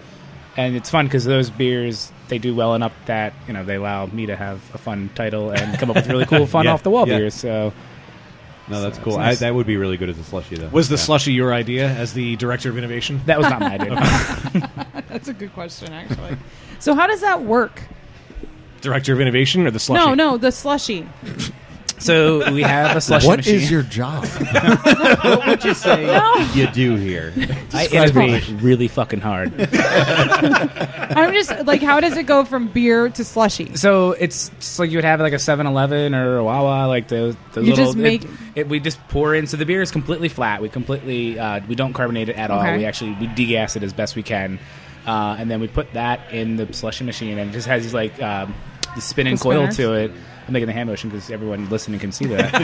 and it's fun because those beers, they do well enough that they allow me to have a fun title and come up with really cool, fun off the wall beers. So. No, that's So cool. it's nice. That would be really good as a slushie, though. Was the slushy your idea as the director of innovation? That was not my idea. That's a good question, actually. So how does that work? Director of innovation or the slushy? No, the slushy. So we have a slushy What machine. is your job? What would you say you do here? I innovate really fucking hard. I'm just like, how does it go from beer to slushy? So it's just like you would have like a 7-Eleven or a Wawa, like the You little. just make- we just pour in. So the beer is completely flat. We completely we don't carbonate it at all. Okay. We degas it as best we can, and then we put that in the slushy machine, and it just has these like the spinning The coil spinners? to it. I'm making the hand motion because everyone listening can see that.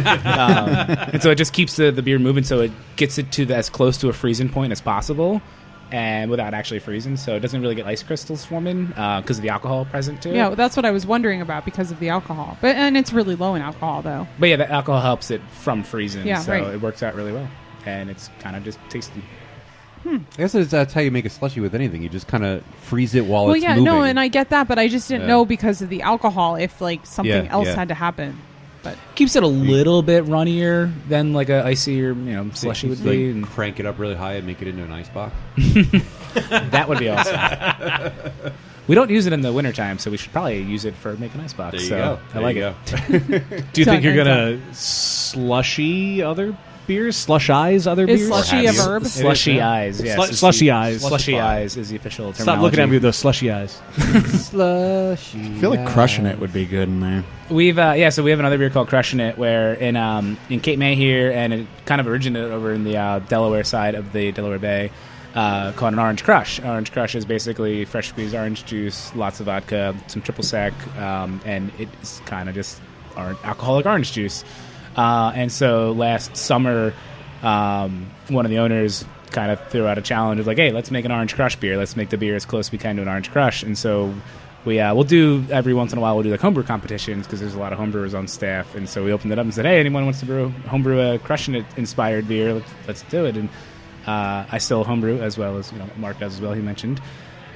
And so it just keeps the beer moving, so it gets it to as close to a freezing point as possible, and without actually freezing. So it doesn't really get ice crystals forming because of the alcohol present to it. Yeah, well, that's what I was wondering about because of the alcohol. And it's really low in alcohol, though. But yeah, the alcohol helps it from freezing, Yeah, so right. it works out really well, and it's kind of just tasty. I guess that's how you make a slushie with anything. You just kind of freeze it while Well, it's yeah, moving. no, and I get that, but I just didn't know because of the alcohol if like something else yeah. had to happen. But Keeps it a little bit runnier than like a icier, slushy would Like, be. and crank it up really high and make it into an ice box. that would be awesome. We don't use it in the wintertime, so we should probably use it for making ice box. There you so go. I like There it. you go. Do you think you're Done. going to slushy other beers? Slush-eyes other is beers? slushy a verb? Slushy eyes, yes. Slushy eyes. Slushy eyes is the official terminology. Stop looking at me with those slushy eyes. Slushy. I feel like crushing it would be good in there. We've so we have another beer called Crushing It, where in Cape May here, and it kind of originated over in the Delaware side of the Delaware Bay, called an Orange Crush. Orange Crush is basically fresh squeezed orange juice, lots of vodka, some triple sec, and it's kind of just alcoholic orange juice. And so last summer, one of the owners kind of threw out a challenge of like, hey, let's make an Orange Crush beer. Let's make the beer as close as we can to an Orange Crush. And so we'll do every once in a while, we'll do like homebrew competitions because there's a lot of homebrewers on staff. And so we opened it up and said, hey, anyone wants to homebrew a Crushing It inspired beer? Let's do it. And I still homebrew as well as Mark does as well. He mentioned,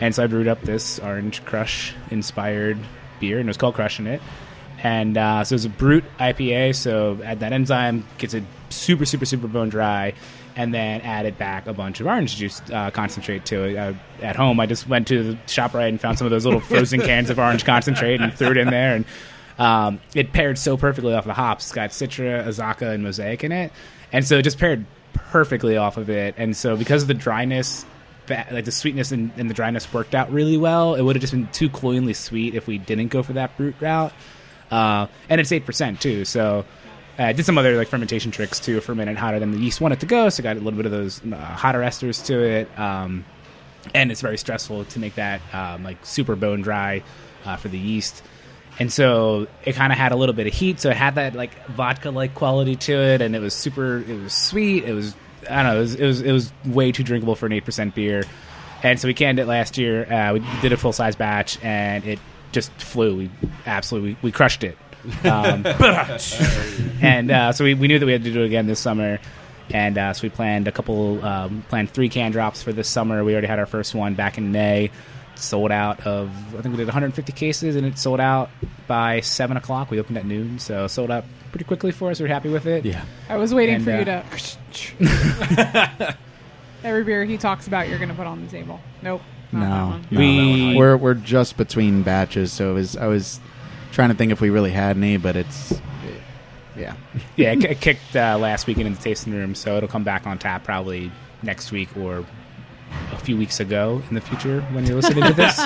and so I brewed up this Orange Crush inspired beer, and it was called Crushing It. And so it's a brute IPA. So add that enzyme, gets it super, super, super bone dry, and then added back a bunch of orange juice concentrate to it. At home, I just went to the ShopRite and found some of those little frozen cans of orange concentrate and threw it in there. And it paired so perfectly off the hops. It's got Citra, Azaka, and Mosaic in it. And so it just paired perfectly off of it. And so because of the dryness, like the sweetness and the dryness worked out really well. It would have just been too cloyingly sweet if we didn't go for that brute route. And it's 8% too, so I did some other like fermentation tricks too, ferment it hotter than the yeast wanted to go, so got a little bit of those hotter esters to it. and it's very stressful to make that like super bone dry for the yeast. And so it kind of had a little bit of heat, so it had that like vodka like quality to it, and it was sweet. It was I don't know, it was way too drinkable for an 8% beer. And so we canned it last year. We did a full size batch, and it just flew. We crushed it. And so we knew that we had to do it again this summer. And so we planned planned 3 can drops for this summer. We already had our first one back in May. Sold out of, I think we did 150 cases, and it sold out by 7 o'clock. We opened at noon, so sold out pretty quickly for us. We're happy with it. Yeah. I was waiting for you to... Every beer he talks about, you're going to put on the table. Nope. Not that one. We're just between batches, so I was trying to think if we really had any, but it's... Yeah. Yeah, it kicked last weekend in the tasting room, so it'll come back on tap probably next week or a few weeks ago in the future when you're listening to this.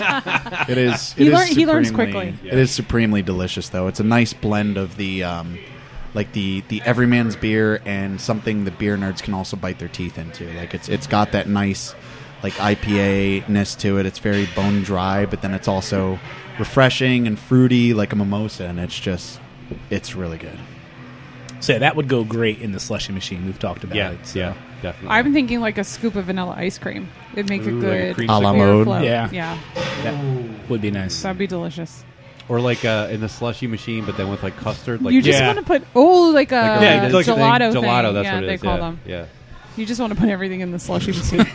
It is. He learns quickly. It is supremely delicious, though. It's a nice blend of the like the everyman's beer and something the beer nerds can also bite their teeth into. Like it's got that nice like IPA-ness to it. It's very bone dry, but then it's also refreshing and fruity like a mimosa, and it's really good. So that would go great in the slushy machine. We've talked about it. So. Yeah, definitely. I've been thinking like a scoop of vanilla ice cream. It'd make a Like a good cream A la beer mode. float. Yeah. Yeah. That would be nice. That'd be delicious. Or like in the slushy machine, but then with like custard. Like You just Yeah. want to put like a Yeah, like a gelato thing. gelato. That's yeah, what it they is. call Yeah. them. Yeah. You just want to put everything in the slushy machine.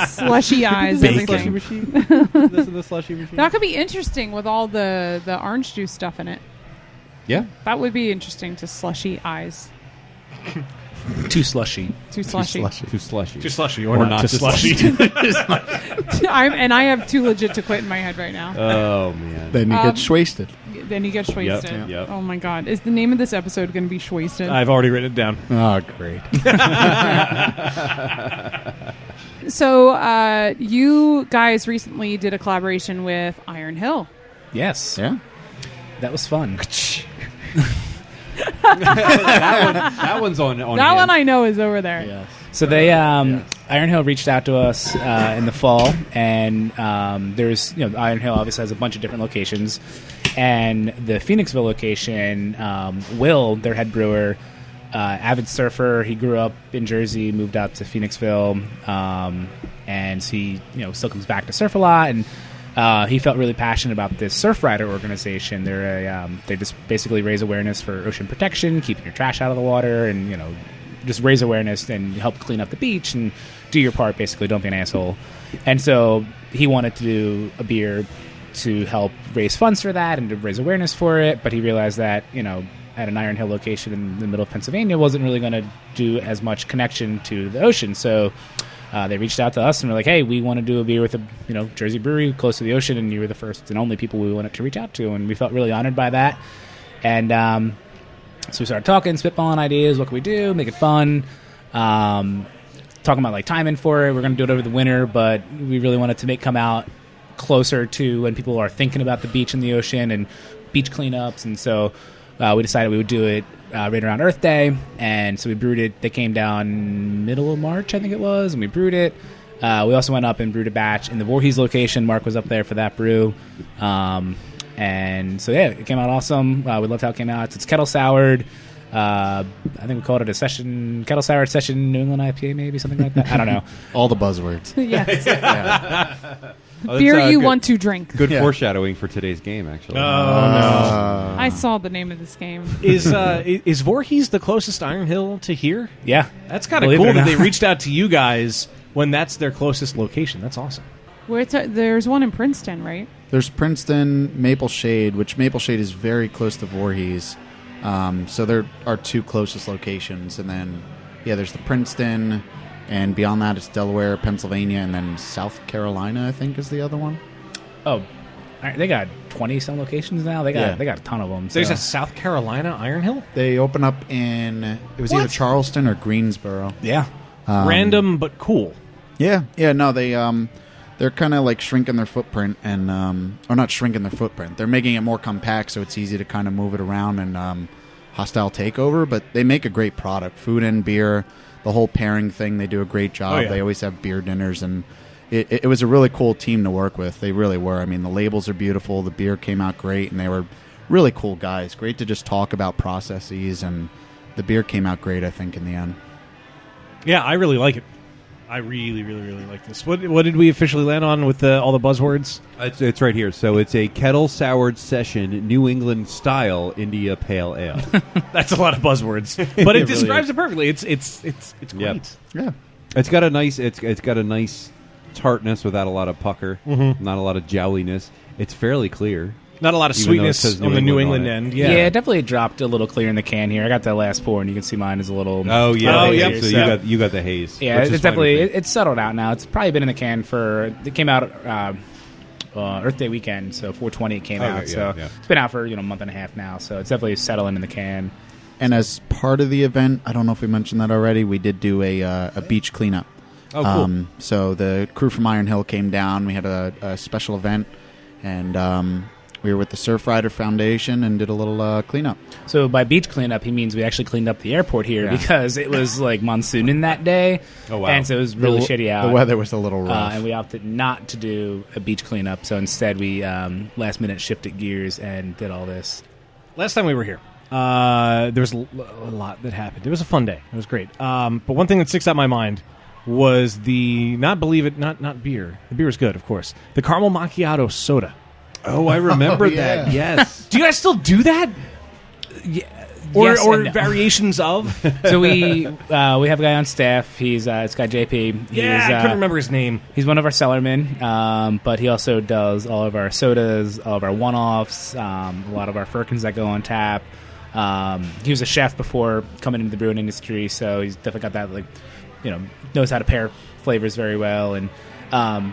Slushy eyes, everything. This is the slushy machine. That could be interesting with all the orange juice stuff in it. Yeah. That would be interesting to slushy eyes. Too slushy. Too slushy. Too slushy. Too slushy or not too slushy. I have too legit to quit in my head right now. Oh man. Then you get Schwasted. Then you get Schwasted. Yep, yep. Oh my god. Is the name of this episode going to be Schwasted? I've already written it down. Oh, great. So you guys recently did a collaboration with Iron Hill. Yes. Yeah. That was fun. that one's on. That hand. one I know is over there. Yes. So they, Iron Hill reached out to us in the fall, and there's, Iron Hill obviously has a bunch of different locations, and the Phoenixville location, Will, their head brewer, avid surfer. He grew up in Jersey, moved out to Phoenixville, and he, still comes back to surf a lot, and he felt really passionate about this surf rider organization. They just basically raise awareness for ocean protection, keeping your trash out of the water, and just raise awareness and help clean up the beach and do your part. Basically, don't be an asshole. And so he wanted to do a beer to help raise funds for that and to raise awareness for it. But he realized that at an Iron Hill location in the middle of Pennsylvania wasn't really going to do as much connection to the ocean. So they reached out to us and were like, hey, we want to do a beer with a Jersey brewery close to the ocean, and you were the first and only people we wanted to reach out to, and we felt really honored by that. And so we started talking, spitballing ideas. What can we do? Make it fun. Talking about like timing for it. We're going to do it over the winter, but we really wanted to come out closer to when people are thinking about the beach and the ocean and beach cleanups. And so we decided we would do it right around Earth Day, and so we brewed it. They came down middle of March, I think it was, and we brewed it. We also went up and brewed a batch in the Voorhees location. Mark was up there for that brew. And so, yeah, it came out awesome. We loved how it came out. It's kettle soured. I think we called it a kettle soured session New England IPA, maybe, something like that. I don't know. All the buzzwords. Yes. Oh, Beer that's, you good, want to drink. Good Yeah. foreshadowing for today's game, actually. I saw the name of this game. Is Voorhees the closest Iron Hill to here? Yeah. That's kind of Believe it cool or that not. they reached out to you guys when that's their closest location. That's awesome. There's one in Princeton, right? There's Princeton, Maple Shade, which Maple Shade is very close to Voorhees. So there are 2 closest locations. And then, there's the Princeton, and beyond that it's Delaware, Pennsylvania, and then South Carolina, I think, is the other one. Oh, they got 20-some locations now. They got a ton of them. So. There's a South Carolina Iron Hill? They open up in, it was either Charleston or Greensboro. Yeah. Random but cool. Yeah, no, they're kind of like shrinking their footprint, and or not shrinking their footprint. They're making it more compact, so it's easy to kind of move it around and hostile takeover. But they make a great product, food and beer. The whole pairing thing, they do a great job. Oh, yeah. They always have beer dinners, and it was a really cool team to work with. They really were. I mean, the labels are beautiful. The beer came out great, and they were really cool guys. Great to just talk about processes, and the beer came out great, I think, in the end. Yeah, I really like it. I really, really, really like this. What did we officially land on with all the buzzwords? It's right here. So it's a kettle soured session New England style India Pale Ale. That's a lot of buzzwords, but it It really describes is. it perfectly. It's great. Yep. Yeah. It's got a nice tartness without a lot of pucker, not a lot of jowliness. It's fairly clear. Not a lot of Even though it sweetness says on the New England on it. end. Yeah, Yeah. it definitely dropped a little clear in the can here. I got the last pour, and you can see mine is a little. Oh yeah. Oh, the yep. haze. So So- you got the haze. Yeah, which is it's fine definitely with me. it's settled out now. It's probably been in the can for it came out Earth Day weekend, so 4/20 it came Okay, out. yeah, So yeah. it's been out for a month and a half now. So it's definitely settling in the can. And as part of the event, I don't know if we mentioned that already, we did do a beach cleanup. Oh, cool. So the crew from Iron Hill came down. We had a special event, and we were with the Surfrider Foundation and did a little cleanup. So by beach cleanup, he means we actually cleaned up the airport here because it was like monsoon that day. Oh, wow. And so it was really The- shitty out. The weather was a little rough. And we opted not to do a beach cleanup. So instead, we last minute shifted gears and did all this. Last time we were here, there was a lot that happened. It was a fun day. It was great. But one thing that sticks out in my mind was the not beer. The beer is good, of course. The caramel macchiato soda. Oh, I remember Oh, yeah. that. Yes. Do you guys still do that? Yes Or and no. variations of? So we have a guy on staff. He's it's guy JP. Yeah, I couldn't remember his name. He's one of our cellarmen, but he also does all of our sodas, all of our one-offs, a lot of our firkins that go on tap. He was a chef before coming into the brewing industry, so he's definitely got that, knows how to pair flavors very well. And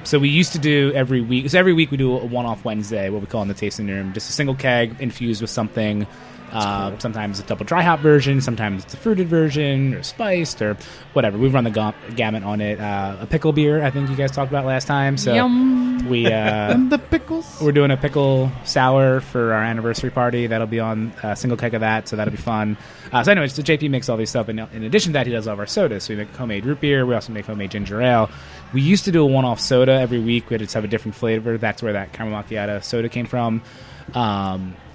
so we used to do every week. So every week we do a one-off Wednesday, what we call in the tasting room, just a single keg infused with something. Sometimes a double dry hop version, sometimes it's a fruited version or spiced or whatever. We've run the gamut on it. A pickle beer, I think you guys talked about last time. So Yum. we and the pickles. we're doing a pickle sour for our anniversary party. That'll be on a single keg of that, so that'll be fun. So anyways, so JP makes all these stuff, and in addition to that, he does all of our sodas. So we make homemade root beer. We also make homemade ginger ale. We used to do a one-off soda every week. We'd just have a different flavor. That's where that caramel macchiato soda came from.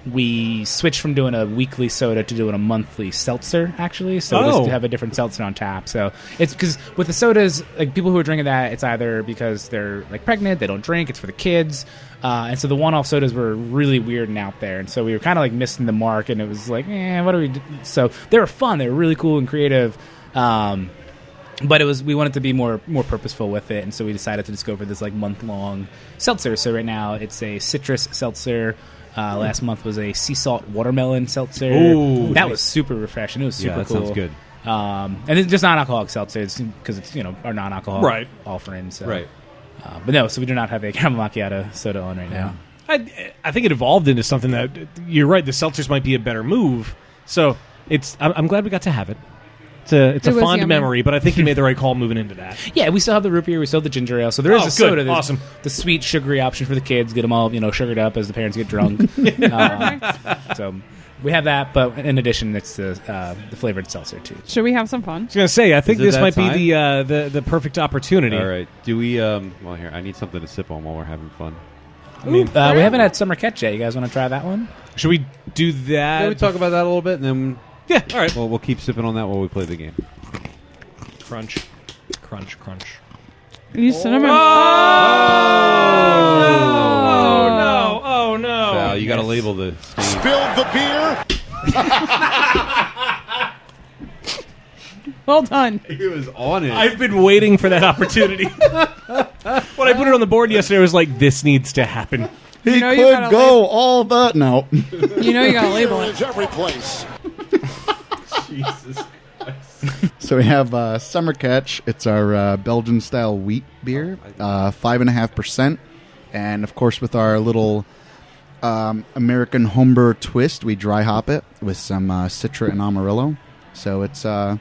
We switched from doing a weekly soda to doing a monthly seltzer, actually. So just to have a different seltzer on tap. So it's because with the sodas, like people who are drinking that, it's either because they're like pregnant, they don't drink, it's for the kids. And so the one-off sodas were really weird and out there. And so we were kind of like missing the mark, and it was like, what do we do? So they were fun. They were really cool and creative. But we wanted to be more purposeful with it, and so we decided to just go for this like month-long seltzer. So right now it's a citrus seltzer. Last month was a sea salt watermelon seltzer. Ooh, that nice. was super refreshing. It was super Yeah, that cool. sounds good. And it's just non-alcoholic seltzer because it's our non-alcoholic Right. offering. So. Right. But no, so we do not have a caramel macchiato soda on right now. I think it evolved into something that you're right. The seltzers might be a better move. So I'm glad we got to have it. It's a It was fond yummy. memory, but I think you made the right call moving into that. Yeah, we still have the root beer. We still have the ginger ale. So there is Oh, a good. soda. There's Awesome. the sweet, sugary option for the kids. Get them all, sugared up as the parents get drunk. So we have that, but in addition, it's the flavored seltzer too. Should we have some fun? I was going to say, I think Is it this that might time? be the perfect opportunity. All right. Do we? Well, here I need something to sip on while we're having fun. We haven't had summer catch yet. You guys want to try that one? Should we do that? Can we talk about that a little bit, and then Yeah, all right. we'll keep sipping on that while we play the game. Crunch, crunch, crunch. You cinnamon. Oh no! Oh no! Sal, you got to label the stain. Well done. He was on it. I've been waiting for that opportunity. When I put it on the board yesterday, I was like, "This needs to happen." He You know you could gotta go all but no. You know you gotta label it. every place. Jesus. So we have Summer Catch. It's our Belgian-style wheat beer, 5.5%. And, of course, with our little American homebrew twist, we dry hop it with some Citra and Amarillo. So it's a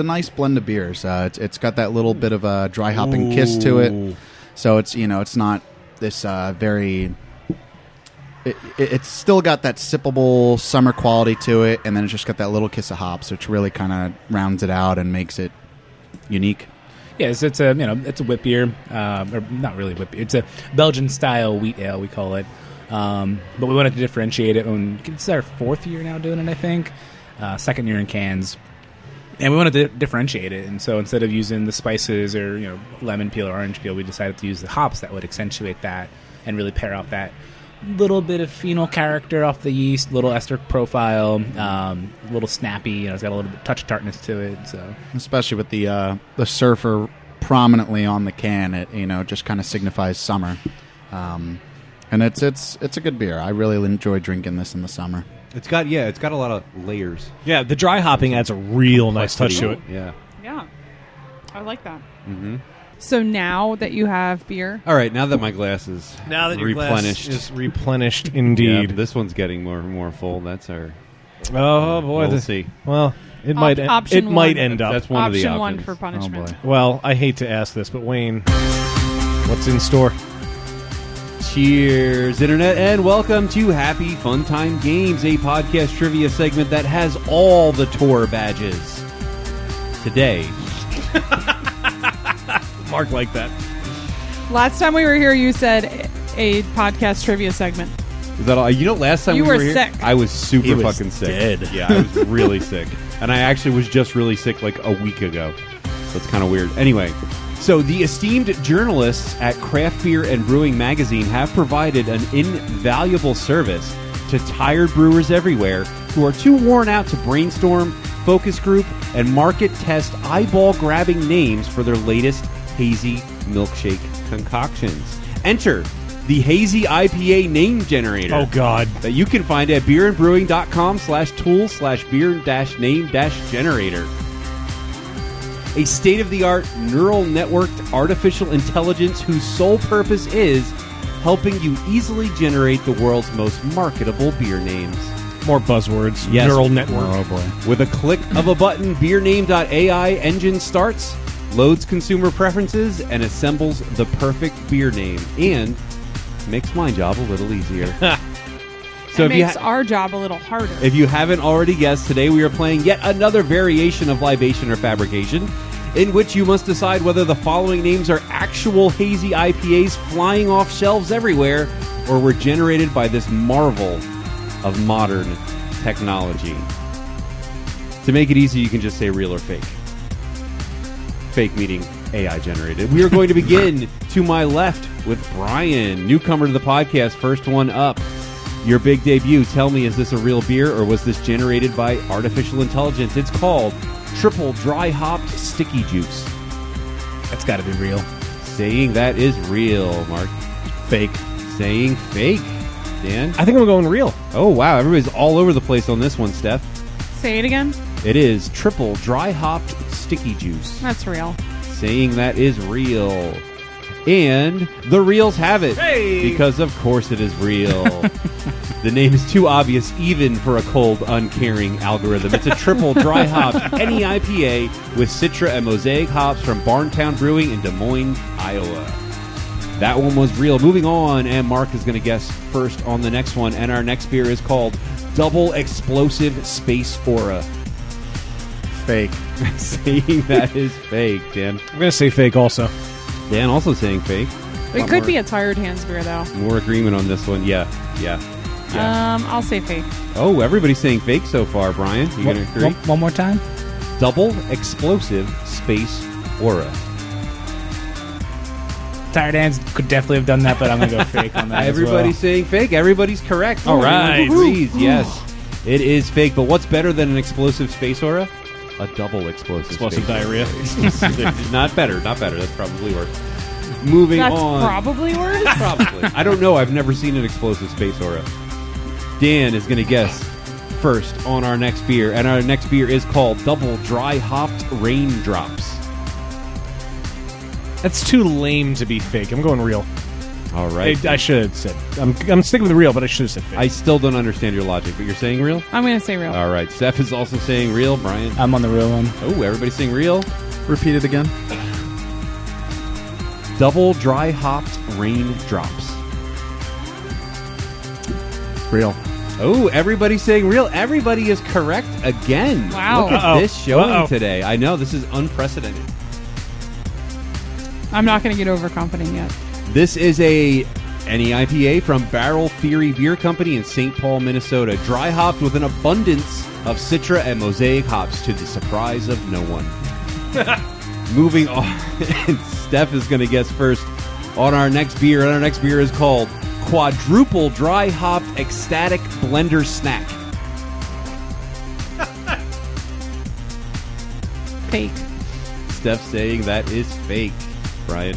nice blend of beers. It's got that little bit of a dry hopping kiss to it. So it's not this very... It's still got that sippable summer quality to it, and then it's just got that little kiss of hops, which really kind of rounds it out and makes it unique. Yes, it's a wheat beer, or not really wheat beer. It's a Belgian style wheat ale, we call it. But we wanted to differentiate it. It's our 4th year now doing it, I think. 2nd year in cans. And we wanted to differentiate it, and so instead of using the spices or lemon peel or orange peel, we decided to use the hops that would accentuate that and really pair off that little bit of phenol character off the yeast, little ester profile, a little snappy. It's got a little bit touch of tartness to it. So Especially with the surfer prominently on the can, it just kind of signifies summer, and it's a good beer. I really enjoy drinking this in the summer. It's got a lot of layers. Yeah, the dry hopping adds a real nice touch to it. Yeah. Yeah. I like that. Mm-hmm. So now that you have beer, All right, now that my glass is Now that your replenished, glass is replenished, indeed. Yeah, this one's getting more and more full. That's our. Oh boy, We'll see. Well, it might option it might one. end up. That's one of the option one options. for punishment. boy. Well, I hate to ask this, but Wayne, what's in store? Cheers, Internet, and welcome to Happy Fun Time Games, a podcast trivia segment that has all the tour badges. Today, Mark like that. Last time we were here, you said a podcast trivia segment. is that all? Last time You we were were here, sick. I was super He was fucking sick. dead. Yeah, I was really sick, and I actually was just really sick like a week ago. So it's kind of weird. Anyway. So the esteemed journalists at Craft Beer and Brewing Magazine have provided an invaluable service to tired brewers everywhere who are too worn out to brainstorm, focus group, and market test eyeball-grabbing names for their latest hazy milkshake concoctions. Enter the Hazy IPA name generator. Oh God. That you can find at beerandbrewing.com/tool/beer-name-generator. A state-of-the-art neural networked artificial intelligence whose sole purpose is helping you easily generate the world's most marketable beer names. More buzzwords. Yes. Neural network. Oh boy. With a click of a button, beername.ai engine starts, loads consumer preferences, and assembles the perfect beer name, and makes my job a little easier. So it makes our job a little harder. If you haven't already guessed, today we are playing yet another variation of libation or fabrication, in which you must decide whether the following names are actual hazy IPAs flying off shelves everywhere, or were generated by this marvel of modern technology. To make it easy, you can just say real or fake. Fake meaning AI generated. We are going to begin to my left with Brian, newcomer to the podcast, first one up. Your big debut. Tell me, is this a real beer or was this generated by artificial intelligence? It's called Triple Dry Hopped Sticky Juice. that's got to be real. Saying that is real, Mark. Fake. Saying fake. Dan? I think I'm going real. Oh, wow. Everybody's all over the place on this one, Steph. Say it again. It is Triple Dry Hopped Sticky Juice. That's real. Saying that is real. And the reels have it. Hey! Because of course it is real. The name is too obvious even for a cold, uncaring algorithm. It's a triple dry hopped NE IPA with Citra and Mosaic hops from Barntown Brewing in Des Moines, Iowa. That one was real. Moving on, and Mark is going to guess first on the next one. And our next beer is called Double Explosive Space Aura. Fake. Saying that is fake, Dan. I'm going to say fake also. Dan also saying fake. It could be a tired hands beer, though. More agreement on this one. Yeah. I'll say fake. Oh, everybody's saying fake so far, Brian. You going to agree? One more time? Double Explosive Space Aura. Tired hands could definitely have done that, but I'm going to go fake on that Everybody's as well. saying fake. Everybody's correct. All right. Everyone agrees. Yes. It is fake. But what's better than an explosive space aura? A double explosive Explosive space diarrhea. aura. Not better. Not better. That's probably worse. Moving That's on. probably worse. Probably. I don't know. I've never seen an explosive space aura. Dan is going to guess first on our next beer. And our next beer is called Double Dry Hopped Raindrops. That's too lame to be fake. I'm going real. All right. I should have said. I'm sticking with the real, but I should have said fake. I still don't understand your logic, but you're saying real? I'm going to say real. All right. Steph is also saying real. Brian? I'm on the real one. Oh, everybody's saying real. Repeat it again. Double Dry Hopped Raindrops. Real. Oh, everybody's saying real. Everybody is correct again. Wow. Look at Uh-oh. this showing Uh-oh. today. I know, this is unprecedented. I'm not going to get overconfident yet. This is a NEIPA from Barrel Theory Beer Company in St. Paul, Minnesota. Dry hopped with an abundance of Citra and Mosaic hops to the surprise of no one. Moving on, and Steph is going to guess first on our next beer. And our next beer is called Quadruple Dry Hopped Ecstatic Blender Snack. Fake. Steph saying that is fake. Brian?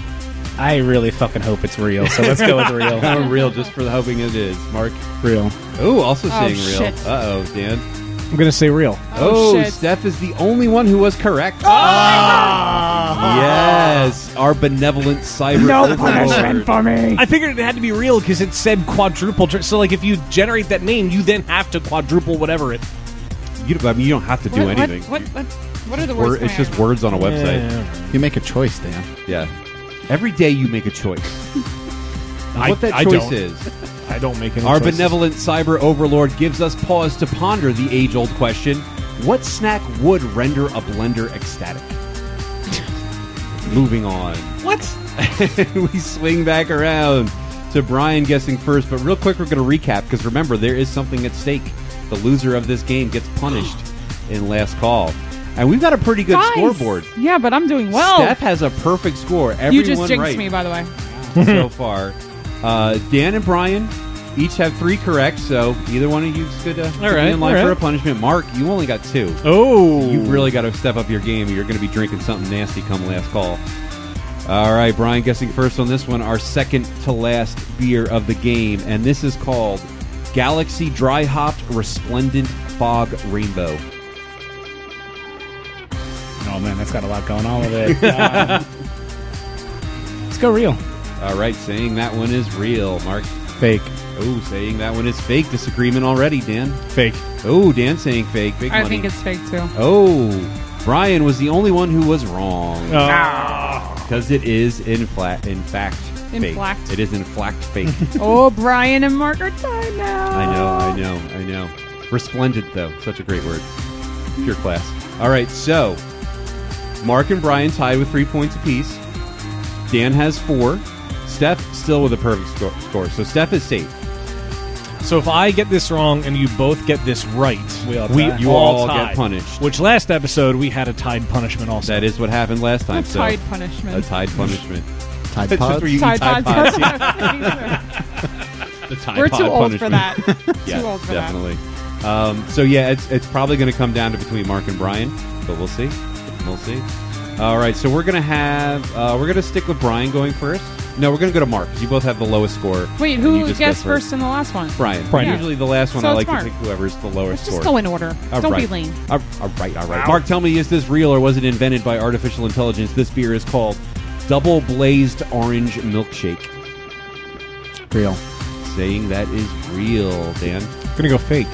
I really fucking hope it's real, so let's go with real. I'm real just for hoping it is. Mark? Real. Oh, also saying real. shit. Uh-oh, Dan. I'm going to say real. Oh, shit. Steph is the only one who was correct. Yes, our benevolent cyber overlord. for me. I figured it had to be real because it said quadruple. So, like, if you generate that name, you then have to quadruple whatever it. You don't have to do anything. What are the words? It's just words on a website. You make a choice, Dan. Yeah. Every day you make a choice. What that choice don't. is. I don't make any Our choices. benevolent cyber overlord gives us pause to ponder the age-old question: what snack would render a blender ecstatic? Moving on. What? We swing back around to Brian guessing first, but real quick we're going to recap because remember there is something at stake. The loser of this game gets punished in last call. And we've got a pretty good scoreboard. Yeah, but I'm doing well. Steph has a perfect score. Everyone You just jinxed right me, by the way. so far. Dan and Brian each have 3 correct, so either one of you is good to be in line for a punishment. Mark, you only got 2. Oh. You've really got to step up your game. You're going to be drinking something nasty come last call. All right, Brian guessing first on this one, our second to last beer of the game, and this is called Galaxy Dry Hopped Resplendent Fog Rainbow. Oh, man, that's got a lot going on with it. Let's go real. All right, saying that one is real. Mark? Fake. Oh, saying that one is fake. Disagreement already, Dan. Fake. Oh, Dan saying fake. Big money. I think it's fake, too. Oh, Brian was the only one who was wrong. Oh. Because it is in fact fake. Inflact. It is in fact fake. Oh, Brian and Mark are tied now. I know. Resplendent, though. Such a great word. Pure class. All right, so Mark and Brian tied with 3 points apiece. Dan has 4. Steph still with a perfect score. So Steph is safe. So if I get this wrong and you both get this right, You all get punished. Which last episode we had a tied punishment also. That is what happened last time. A tied punishment. A tied punishment. Tide That's just Pods? where you eat Tide Tide Pods. The Tide We're Pod too old for punishment. that. Yeah, Too old for definitely. So yeah, it's probably going to come down to between Mark and Brian, but we'll see. We'll see. All right, so we're gonna stick with Brian going first. No, we're gonna go to Mark because you both have the lowest score. Wait, and who you just guessed guess first in the last one? Brian. Brian. Usually the last one So I it's like Mark. to pick whoever's the lowest Let's score. just go in order. All Don't right. be lame. All right. Mark, tell me, is this real or was it invented by artificial intelligence? This beer is called Double Blazed Orange Milkshake. Real. Saying that is real, Dan. I'm gonna go fake.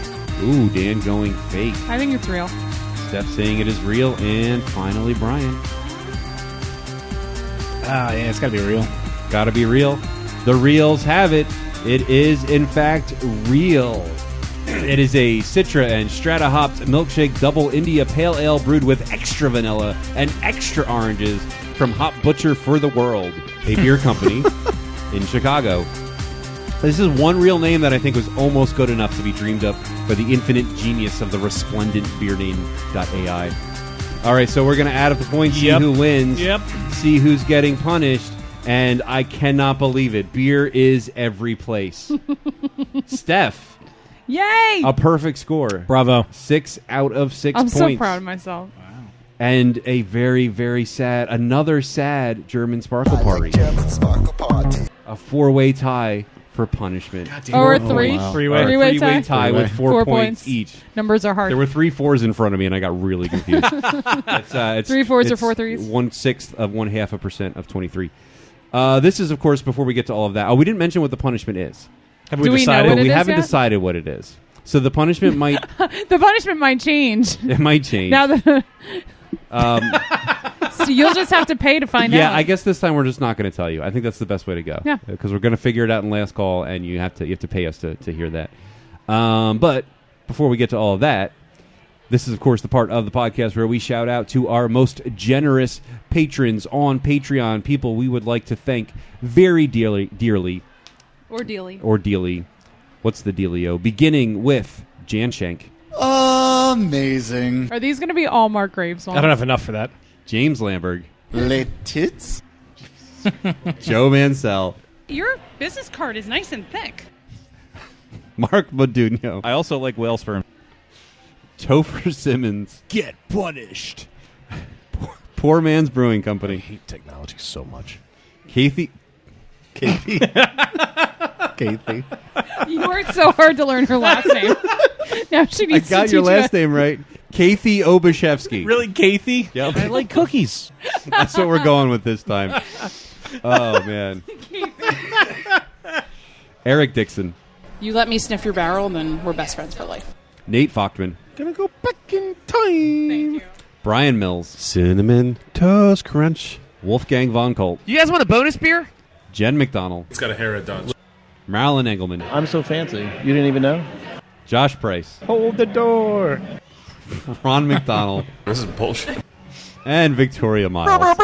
Ooh, Dan going fake. I think it's real. Steph saying it is real, and finally Brian. Yeah, it's got to be real. Gotta be real. The reels have it. It is, in fact, real. It is a Citra and Strata hopped milkshake double India pale ale brewed with extra vanilla and extra oranges from Hop Butcher for the World, a beer company in Chicago. This is one real name that I think was almost good enough to be dreamed up by the infinite genius of the resplendent beer name.ai. All right, so we're going to add up the points, see who wins, see who's getting punished, and I cannot believe it. Beer is every place. Steph. Yay! A perfect score. Bravo. 6 out of 6 I'm points. so proud of myself. And a very, very another sad German Sparkle Party. A 4-way tie for punishment. Or 3. wow. Three-way. Three-way tie with 4 points each. Numbers are hard. There were 3 4s in front of me, and I got really confused. It's 3 4s or it's 4 3s? 1/6 of 0.5% of 23. This is, of course, before we get to all of that. Oh, we didn't mention what the punishment is. Have Do we know decided? what But we it is haven't yet? decided what it is. So the punishment might The punishment might change. it might change. Now that so you'll just have to pay to find out. Yeah, I guess this time we're just not going to tell you. I think that's the best way to go. Yeah. Because we're going to figure it out in last call, and you have to pay us to hear that. But before we get to all of that, This is, of course, the part of the podcast where we shout out to our most generous patrons on Patreon, people we would like to thank very dearly. Or dealy. Or dearly. What's the dealio? Beginning with Jan Shank. Amazing. Are these going to be all Mark Graves ones? I don't have enough for that. James Lamberg. Les tits. Joe Mansell. Your business card is nice and thick. Mark Modugno. I also like whale sperm. Topher Simmons. Get punished. Poor Man's Brewing Company. I hate technology so much. Kathy. Kathy. You worked so hard to learn her last name. Now she I needs to got teach your last you. name right. Kathy Obashevsky. Really, Kathy? Yep. I like cookies. That's what we're going with this time. Oh, man. Eric Dixon. You let me sniff your barrel, then we're best friends for life. Nate Fochtman. Gonna go back in time. Thank you. Brian Mills. Cinnamon Toast Crunch. Wolfgang Von Colt. You guys want a bonus beer? Jen McDonald. It's got a hair done. Marilyn Engelman. I'm so fancy. You didn't even know? Josh Price. Hold the door. Ron McDonald. This is bullshit. And Victoria Miles.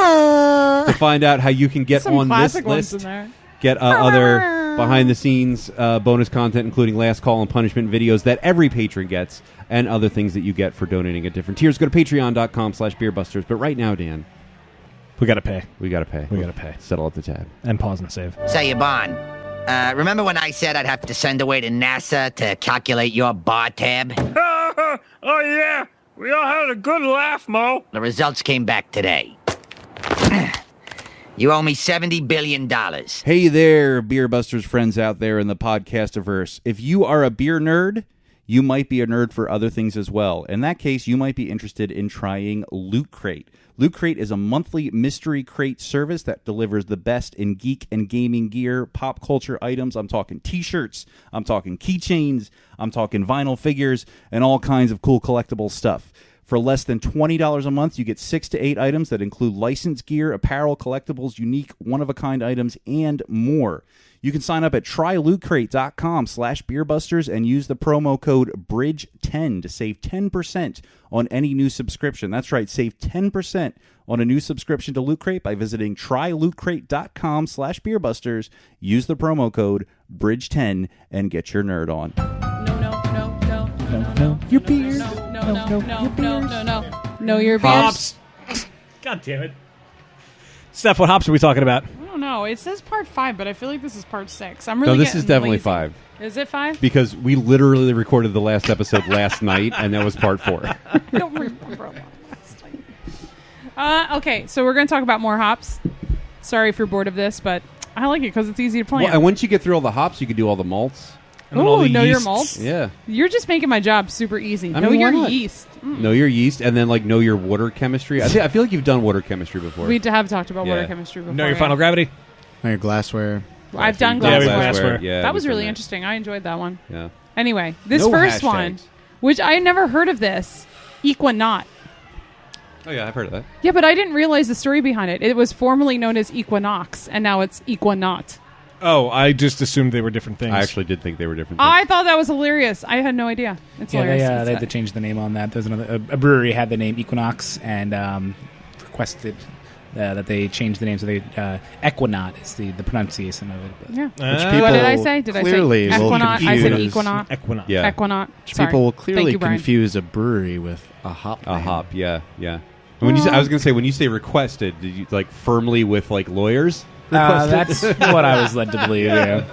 To find out how you can get Some on this classic ones list, in there. get other behind-the-scenes bonus content, including last call and punishment videos that every patron gets, and other things that you get for donating at different tiers. Go to patreon.com/beerbusters. But right now, Dan, We got to pay. we got to pay. We got to pay. Settle at the tab. And pause and save. Say, Yvonne, remember when I said I'd have to send away to NASA to calculate your bar tab? Oh, yeah. We all had a good laugh, Mo. The results came back today. You owe me $70 billion. Hey there, Beer Busters friends out there in the podcastiverse. If you are a beer nerd, you might be a nerd for other things as well. In that case, you might be interested in trying Loot Crate. Loot Crate is a monthly mystery crate service that delivers the best in geek and gaming gear, pop culture items. I'm talking t-shirts, I'm talking keychains, I'm talking vinyl figures, and all kinds of cool collectible stuff. For less than $20 a month, you get 6 to 8 items that include licensed gear, apparel, collectibles, unique, one-of-a-kind items, and more. You can sign up at trylootcrate.com/beerbusters and use the promo code BRIDGE10 to save 10% on any new subscription. That's right, save 10% on a new subscription to Loot Crate by visiting trylootcrate.com/beerbusters. Use the promo code BRIDGE10 and get your nerd on. No, your beers. No, your beers. Hops. God damn it. Steph, what hops are we talking about? I don't know. It says part 5, but I feel like this is part 6. I'm No, really this is getting definitely lazy. 5. Is it 5? Because we literally recorded the last episode last night, and that was part 4. I don't remember last time. Okay, so we're going to talk about more hops. Sorry if you're bored of this, but I like it because it's easy to plan. Well, and once you get through all the hops, you can do all the malts. And then all Ooh, the know your yeasts. malts? Yeah. You're just making my job super easy. I Know mean, why your not? yeast. Know your yeast, and then know your water chemistry. I feel like you've done water chemistry before. We have talked about water Yeah. chemistry before. Know your yeah. final gravity? Know your glassware. I've done Yeah, we glassware. glassware. Yeah, That we've was done really that. interesting. I enjoyed that one. Yeah. Anyway, this No first hashtags. one, which I never heard of this, Equinaut. Oh, yeah, I've heard of that. Yeah, but I didn't realize the story behind it. It was formerly known as Equinox, and now it's Equinaut. Oh, I just assumed they were different things. I actually did think they were different things. I thought that was hilarious. I had no idea. It's Yeah, hilarious. they had to change the name on that. There's another a brewery had the name Equinox and requested that they change the name. So they Equinaut is the pronunciation of it. But. Yeah. Which What people did I say? Did I say clearly will Equinaut? I said confuse- Equinaut. Equinaut. Yeah. Equinaut. Which Sorry. people will Thank clearly you, Brian. confuse a brewery with a hop. A name. hop, yeah, yeah. And when you say, I was going to say, when you say requested, did you firmly with lawyers? That's what I was led to believe. Yeah.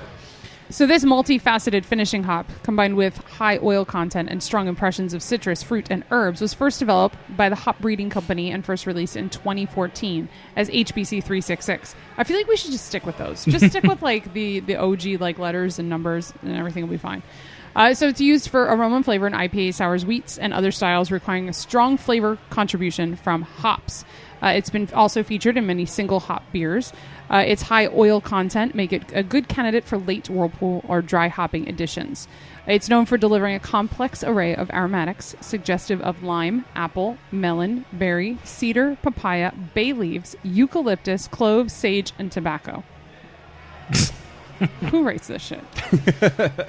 So this multifaceted finishing hop, combined with high oil content and strong impressions of citrus, fruit, and herbs, was first developed by the Hop Breeding Company and first released in 2014 as HBC 366. I feel like we should just stick with those. Just stick with the OG letters and numbers, and everything will be fine. So it's used for aroma and flavor in IPA, sours, wheats, and other styles requiring a strong flavor contribution from hops. It's been also featured in many single hop beers. Its high oil content make it a good candidate for late whirlpool or dry hopping additions. It's known for delivering a complex array of aromatics suggestive of lime, apple, melon, berry, cedar, papaya, bay leaves, eucalyptus, clove, sage, and tobacco. Who writes this shit?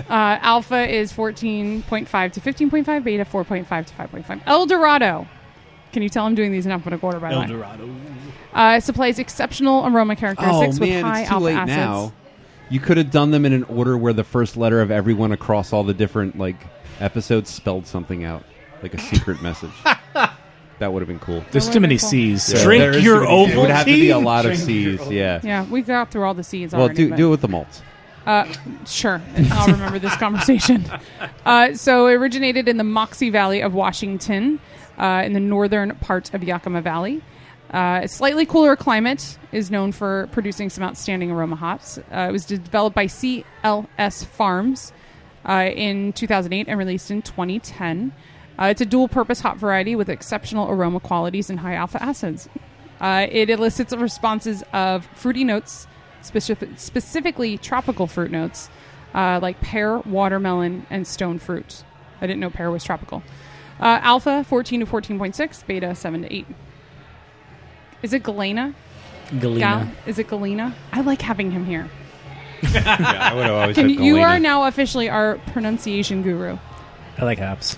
Alpha is 14.5 to 15.5. Beta 4.5 to 5.5. El Dorado. Can you tell I'm doing these in alphabetical order, by the way? El Dorado. Supplies exceptional aroma characteristics with high it's too alpha late acids. now. You could have done them in an order where the first letter of everyone across all the different episodes spelled something out, like a secret message. That would have been cool. There's too many C's. So. Drink your Ovaltine. It would have to be a lot of C's. Yeah. Yeah, we got through all the C's Well, already. do it with the malts. Sure. I'll remember this conversation. So it originated in the Moxie Valley of Washington, in the northern part of Yakima Valley. A slightly cooler climate is known for producing some outstanding aroma hops. It was developed by CLS Farms in 2008 and released in 2010. It's a dual-purpose hop variety with exceptional aroma qualities and high alpha acids. It elicits responses of fruity notes, specifically tropical fruit notes, like pear, watermelon, and stone fruit. I didn't know pear was tropical. Alpha, 14 to 14.6. Beta, 7 to 8. Is it Galena? Galena. Is it Galena? I like having him here. Yeah, I would have always said You Galena. are now officially our pronunciation guru. I like hops.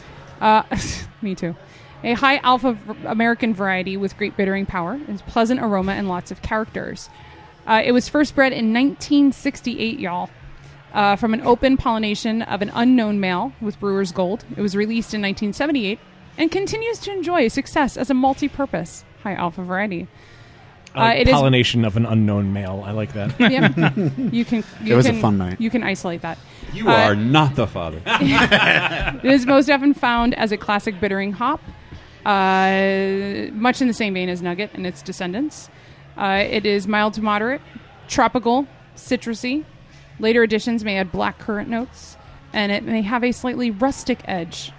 Me too. A high alpha American variety with great bittering power, is pleasant aroma, and lots of characters. It was first bred in 1968, y'all, from an open pollination of an unknown male with Brewer's Gold. It was released in 1978 and continues to enjoy success as a multi-purpose high alpha variety. It Pollination of an unknown male. I like that. Yep. It was a fun night. You can isolate that. You are not the father. It is most often found as a classic bittering hop, much in the same vein as Nugget and its descendants. It is mild to moderate, tropical, citrusy. Later additions may add black currant notes, and it may have a slightly rustic edge.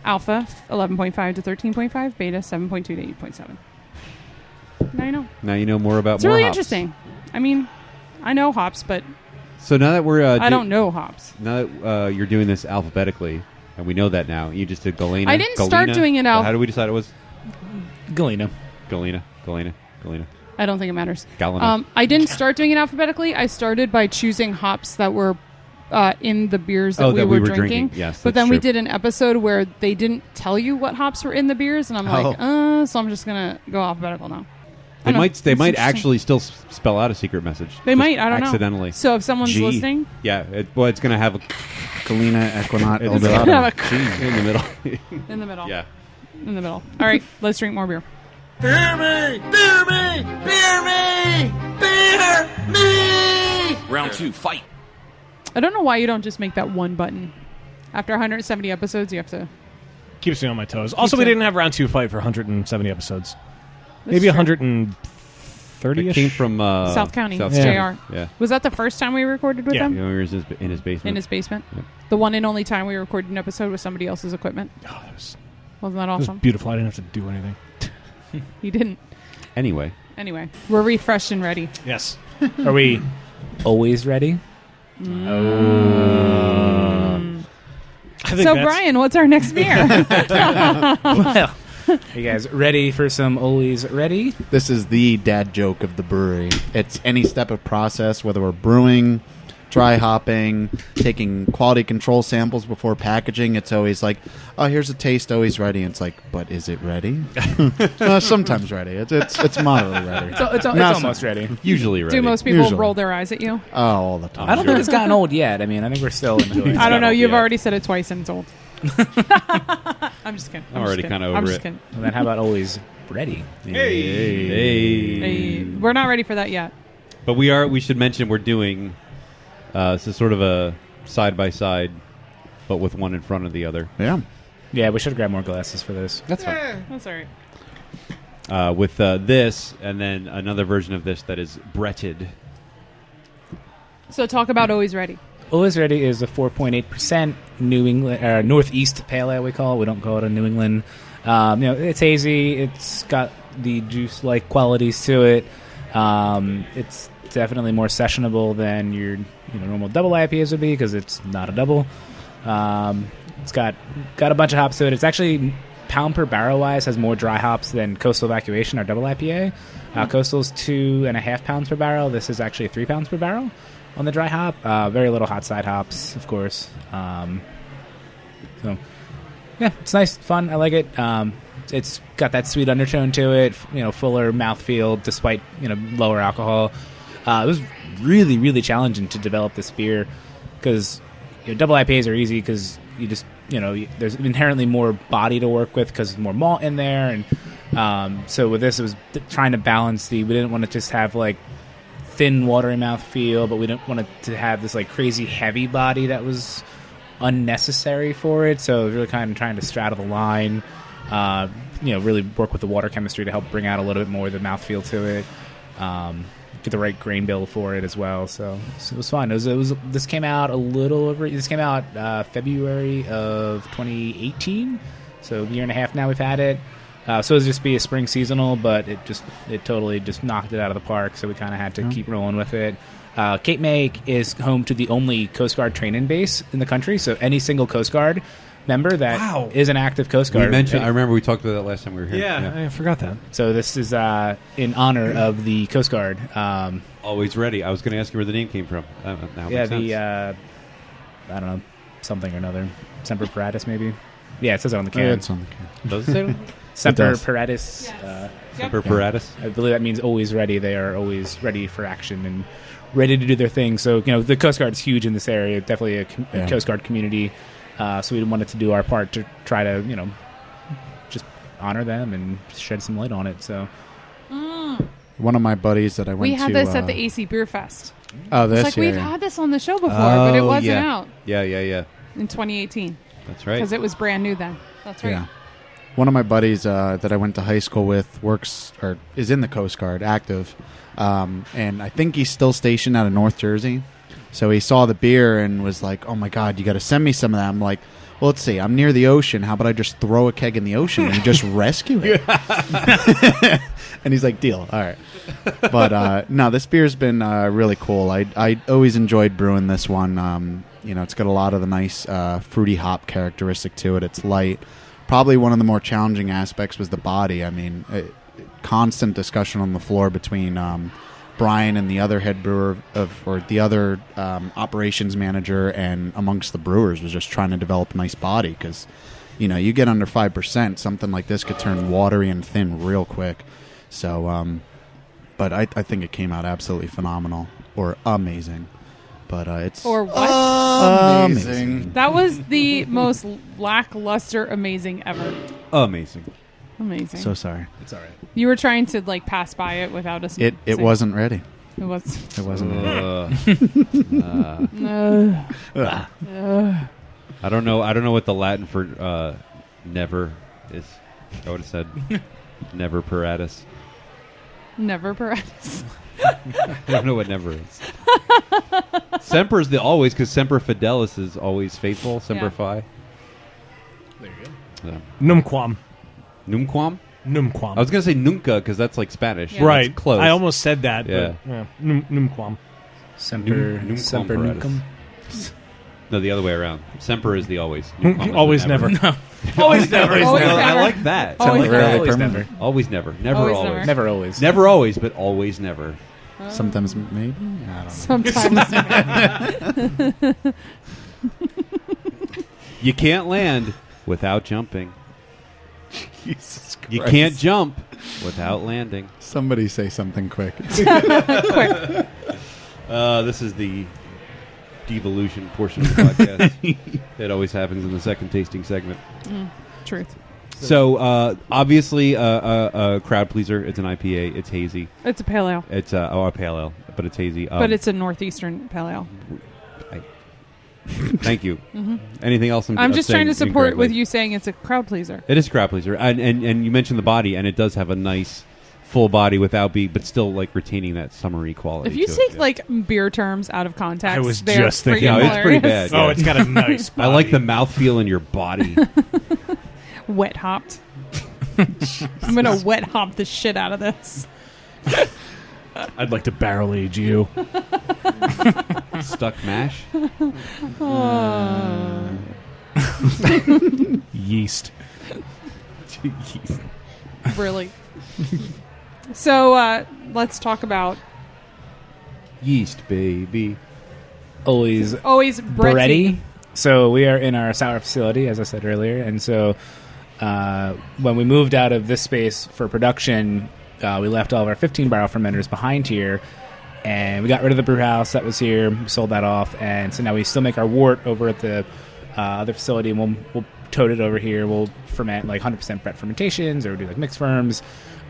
Alpha, 11.5 to 13.5. Beta, 7.2 to 8.7. Now you know. Now you know more about It's more really hops. interesting. I mean, I know hops, but So now that we're I don't know hops. Now that you're doing this alphabetically, and we know that now, you just did Galena. I didn't start doing it How did we decide it was Galena. Galena? I don't think it matters. Galena. I didn't start doing it alphabetically. I started by choosing hops that were in the beers that, that we were drinking. Yes, but that's then we true. did an episode where they didn't tell you what hops were in the beers, and I'm like, so I'm just gonna go alphabetical now. They might It's interesting. actually still spell out a secret message. They just might. I don't know. accidentally. So if someone's G. listening, Yeah. It's going to have a Galena, Equinaut, It's El gonna Dorado. have a in the middle. in the middle. Yeah. In the middle. All right, let's drink more beer. Beer me! Beer me! Beer me! Beer me! Round 2, fight. I don't know why you don't just make that one button. After 170 episodes, you have to. Keeps me on my toes. Also, we too. didn't have round 2 fight for 170 episodes. That's Maybe true. 130 It came from South County. South JR. County. Yeah. Was that the first time we recorded with Yeah. them? You know, he was in his basement. In his basement? Yep. The one and only time we recorded an episode with somebody else's equipment? Oh, that was Wasn't that It was awesome? beautiful. I didn't have to do anything. You didn't. Anyway. Anyway, we're refreshed and ready. Yes. Are we always ready? I think So, that's- Brian, what's our next beer? Well, you guys ready for some always ready? This is the dad joke of the brewery. It's any step of process, whether we're brewing, dry hopping, taking quality control samples before packaging. It's always like, oh, here's a taste, always ready. And it's like, but is it ready? Sometimes ready. It's moderately ready. It's Not almost ready. Usually ready. Do most people Usually. roll their eyes at you? Oh, all the time. I don't think it's gotten old yet. I mean, I think we're still enjoying it. I don't know. You've yeah. already said it twice and it's old. I'm just kidding. I'm already kinda over I'm just it. kidding. And then how about always ready? Hey. Hey, we're not ready for that yet. But we should mention we're doing this is sort of a side-by-side, but with one in front of the other. Yeah. Yeah, we should grab more glasses for this. That's fine. That's all right. With this, and then another version of this that is bretted. So talk about Always Ready. Always Ready is a 4.8% New England Northeast Pale Ale. We call it. We don't call it a New England. It's hazy. It's got the juice-like qualities to it. It's definitely more sessionable than your normal double IPAs would be because it's not a double. It's got a bunch of hops to it. It's actually pound per barrel wise has more dry hops than Coastal Evacuation, our double IPA. Coastal's 2.5 pounds per barrel. This is actually 3 pounds per barrel on the dry hop. Very little hot side hops, of course. So yeah, it's nice, fun. I like it. It's got that sweet undertone to it. Fuller mouthfeel despite lower alcohol. It was really, really challenging to develop this beer because double IPAs are easy because you just there's inherently more body to work with because there's more malt in there, and so with this it was trying to balance we didn't want to just have like thin watery mouth feel, but we didn't want it to have this like crazy heavy body that was unnecessary for it. So it was really kind of trying to straddle the line, really work with the water chemistry to help bring out a little bit more of the mouthfeel to it, get the right grain bill for it as well. So it was fun. This came out February of 2018, so a year and a half now we've had it. So it was just be a spring seasonal, but it totally just knocked it out of the park. So we kind of had to keep rolling with it. Cape May is home to the only Coast Guard training base in the country. So any single Coast Guard member that is an active Coast Guard. I remember we talked about that last time we were here. Yeah, I forgot that. So this is in honor of the Coast Guard. Always ready. I was going to ask you where the name came from. I don't know, something or another. Semper Paratus, maybe. Yeah, it says it on the can. Yeah, it's on the can. Does it say it? Semper Paratus. Semper Paratus. I believe that means always ready. They are always ready for action and ready to do their thing. So the Coast Guard is huge in this area. Definitely a Coast Guard community. So we wanted to do our part to try to just honor them and shed some light on it. So one of my buddies that I went to... We had this at the AC Beer Fest. Oh, this? It's like we've had this on the show before, but it wasn't out. Yeah. In 2018. That's right. Because it was brand new then. That's right. Yeah. One of my buddies that I went to high school with is in the Coast Guard, active. And I think he's still stationed out of North Jersey. So he saw the beer and was like, oh, my God, you got to send me some of that. I'm like, well, let's see. I'm near the ocean. How about I just throw a keg in the ocean and just rescue it? And he's like, deal. All right. But, no, this beer's been really cool. I always enjoyed brewing this one. It's got a lot of the nice fruity hop characteristic to it. It's light. Probably one of the more challenging aspects was the body. I mean, constant discussion on the floor between Brian and the other head brewer or the other operations manager and amongst the brewers was just trying to develop a nice body because, you get under 5%, something like this could turn watery and thin real quick. So, but I think it came out absolutely phenomenal or amazing. But it's or what? Amazing. That was the most lackluster amazing ever. Amazing. So sorry. it's all right. You were trying to pass by it without us. It wasn't ready. It was. It wasn't ready. I don't know what the Latin for never is. I would have said never paratus. Never paratus. I don't know what never is. Semper is the always, because Semper Fidelis is always faithful. Semper Fi. There you go. Numquam. Numquam? Numquam. I was going to say nunca because that's like Spanish. Yeah. Right. It's close. I almost said that. Yeah. But, yeah. Numquam. Semper Numquam. No, the other way around. Semper is the always. Always never. No. Always never. I like that. Always never. Always never. Never Always always. Never always. Never always, but always never. Sometimes maybe. I don't know. Sometimes. You can't land without jumping. Jesus Christ. You can't jump without landing. Somebody say something quick. Quick. This is the devolution portion of the podcast. It always happens in the second tasting segment. Truth. So, obviously, a crowd pleaser. It's an IPA. It's hazy. It's a pale ale. It's a pale ale, but it's hazy. But it's a northeastern pale ale. Thank you. Mm-hmm. Anything else? I'm just trying to support with you saying it's a crowd pleaser. It is a crowd pleaser, and you mentioned the body, and it does have a nice full body without but still retaining that summery quality. If you to take it. beer terms out of context, I was they're just thinking, no, hilarious. it's pretty bad. Oh, it's got a nice body. I like the mouthfeel in your body. Wet hopped. I'm gonna wet hop the shit out of this. I'd like to barrel age you. Stuck mash. Yeast. Really. So let's talk about Yeast, baby. always Brett's Bretti. So we are in our sour facility, as I said earlier, and so when we moved out of this space for production, we left all of our 15-barrel fermenters behind here, and we got rid of the brew house that was here. We sold that off, and so now we still make our wort over at the other facility, and we'll tote it over here. We'll ferment like 100% Brett fermentations, or do like mixed ferms.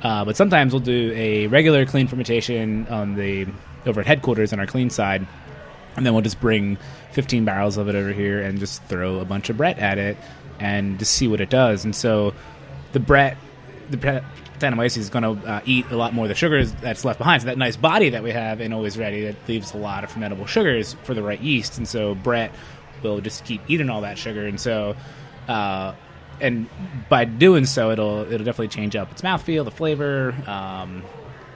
But sometimes we'll do a regular clean fermentation over at headquarters on our clean side, and then we'll just bring 15 barrels of it over here and just throw a bunch of Brett at it and just see what it does. And so the Brettanomyces is going to eat a lot more of the sugars that's left behind. So that nice body that we have in Always Ready, that leaves a lot of fermentable sugars for the right yeast. And so Brett will just keep eating all that sugar. And so and by doing so, it'll definitely change up its mouthfeel, the flavor.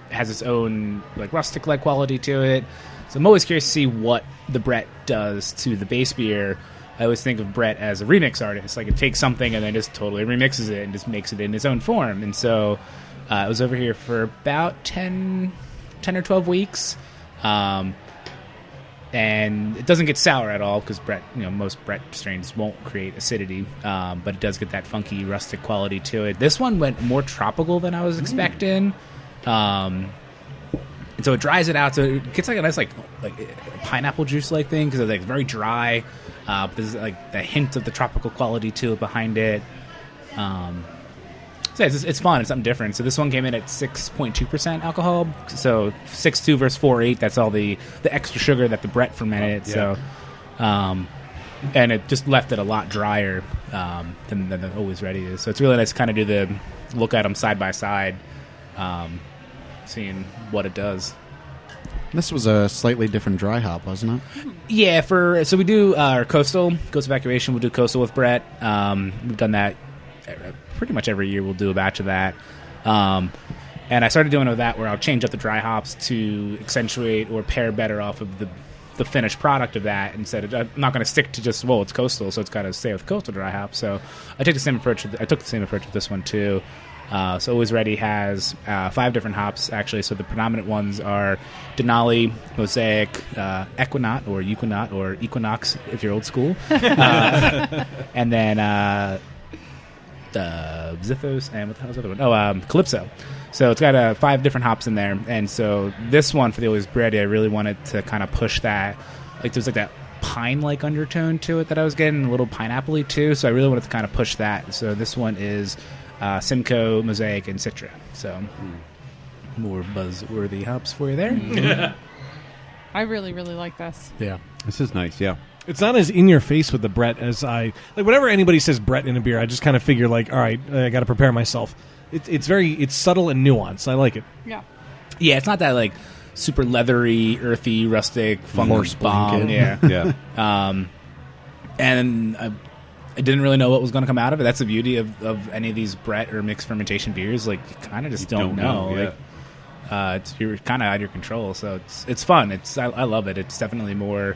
Has its own like rustic-like quality to it. So I'm always curious to see what the Brett does to the base beer. I always think of Brett as a remix artist. Like, it takes something and then just totally remixes it and just makes it in its own form. And so I was over here for about 10 or 12 weeks. And it doesn't get sour at all because Brett, most Brett strains won't create acidity. But it does get that funky, rustic quality to it. This one went more tropical than I was expecting. And so it dries it out, so it gets like a nice like pineapple juice like thing because it's like very dry. But there's like the hint of the tropical quality to it behind it. So it's fun. It's something different. So this one came in at 6.2% alcohol. So 6.2 versus 4.8. That's all the extra sugar that the Brett fermented. Yeah. So, and it just left it a lot drier than the Always Ready is. So it's really nice to kind of do the look at them side by side. Seeing what it does. This was a slightly different dry hop, wasn't it? Yeah, so we do our coast evacuation. We'll do coastal with Brett. We've done that pretty much every year. We'll do a batch of that. And I started doing with that where I'll change up the dry hops to accentuate or pair better off of the finished product of that. Instead of, I'm not going to stick to just, it's coastal, so it's got to stay with coastal dry hops. So I took the same approach with this one too. So Always Ready has 5 different hops, actually. So the predominant ones are Denali, Mosaic, Equinaut, or Equinox, if you're old school. And then Zithos, and what the hell's the other one? Calypso. So it's got 5 different hops in there. And so this one, for the Always Ready, I really wanted to kind of push that. Like, there's like that pine-like undertone to it that I was getting, a little pineapple-y too. So I really wanted to kind of push that. So this one is Simcoe, Mosaic, and Citra. So more buzzworthy hops for you there. I really, really like this. Yeah. This is nice, yeah. It's not as in your face with the Brett as I like. Whenever anybody says Brett in a beer, I just kind of figure like, all right, I got to prepare myself. It's subtle and nuanced. I like it. Yeah. Yeah, it's not that like super leathery, earthy, rustic, fungus bomb. Yeah, yeah. And I didn't really know what was going to come out of it. That's the beauty of any of these Brett or mixed fermentation beers. Like, you kind of just don't know. Yeah. Like, you're kind of out of your control. So it's fun. I love it. It's definitely more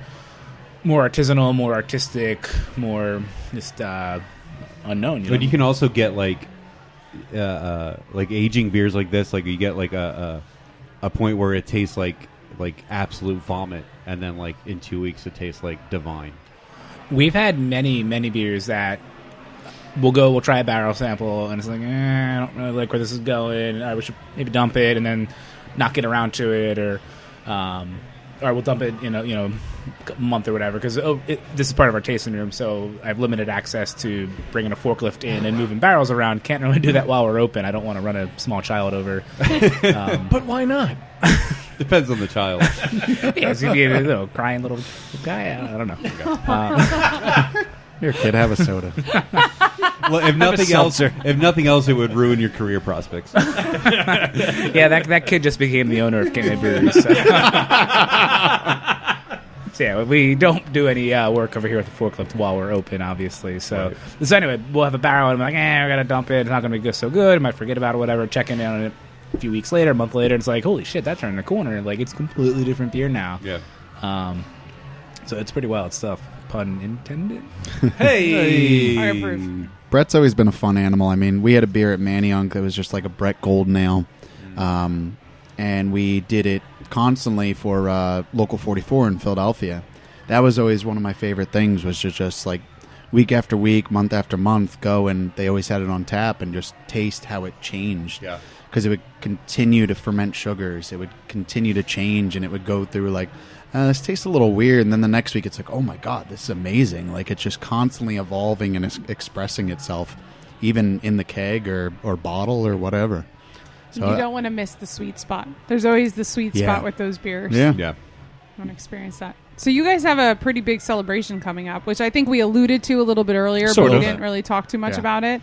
artisanal, more artistic, more just unknown. But you can also get like aging beers like this. Like, you get like a point where it tastes like absolute vomit, and then like in 2 weeks it tastes like divine. We've had many beers that we'll try a barrel sample, and it's like, I don't really like where this is going. We should maybe dump it, and then not get around to it, or we'll dump it, a month or whatever, because this is part of our tasting room, so I have limited access to bringing a forklift in and moving barrels around. Can't really do that while we're open. I don't want to run a small child over. But why not? Depends on the child. Yeah, it's gonna be a little crying little guy. I don't know. Your kid, have a soda. Well, if nothing else, it would ruin your career prospects. Yeah, that kid just became the owner of Cape Brewery. So. So yeah, we don't do any work over here with the forklift while we're open, obviously. So, right. So anyway, we'll have a barrel, and I'm like, we gotta dump it. It's not gonna be so good. I might forget about it, or whatever. Checking in on it a few weeks later, a month later, it's like, holy shit, that turned the corner. Like, it's completely different beer now. Yeah. So it's pretty wild stuff. Pun intended. Hey! I approve. Brett's always been a fun animal. I mean, we had a beer at Manayunk that was just like a Brett Golden Ale, and we did it constantly for Local 44 in Philadelphia. That was always one of my favorite things, was to just like week after week, month after month, go, and they always had it on tap and just taste how it changed. Yeah. Because it would continue to ferment sugars. It would continue to change, and it would go through like, this tastes a little weird. And then the next week it's like, oh my God, this is amazing. Like it's just constantly evolving and expressing itself, even in the keg or bottle or whatever. So, you don't want to miss the sweet spot. There's always the sweet spot with those beers. Yeah. Yeah. I want to experience that. So you guys have a pretty big celebration coming up, which I think we alluded to a little bit earlier, Sort but of. we didn't really talk too much about it.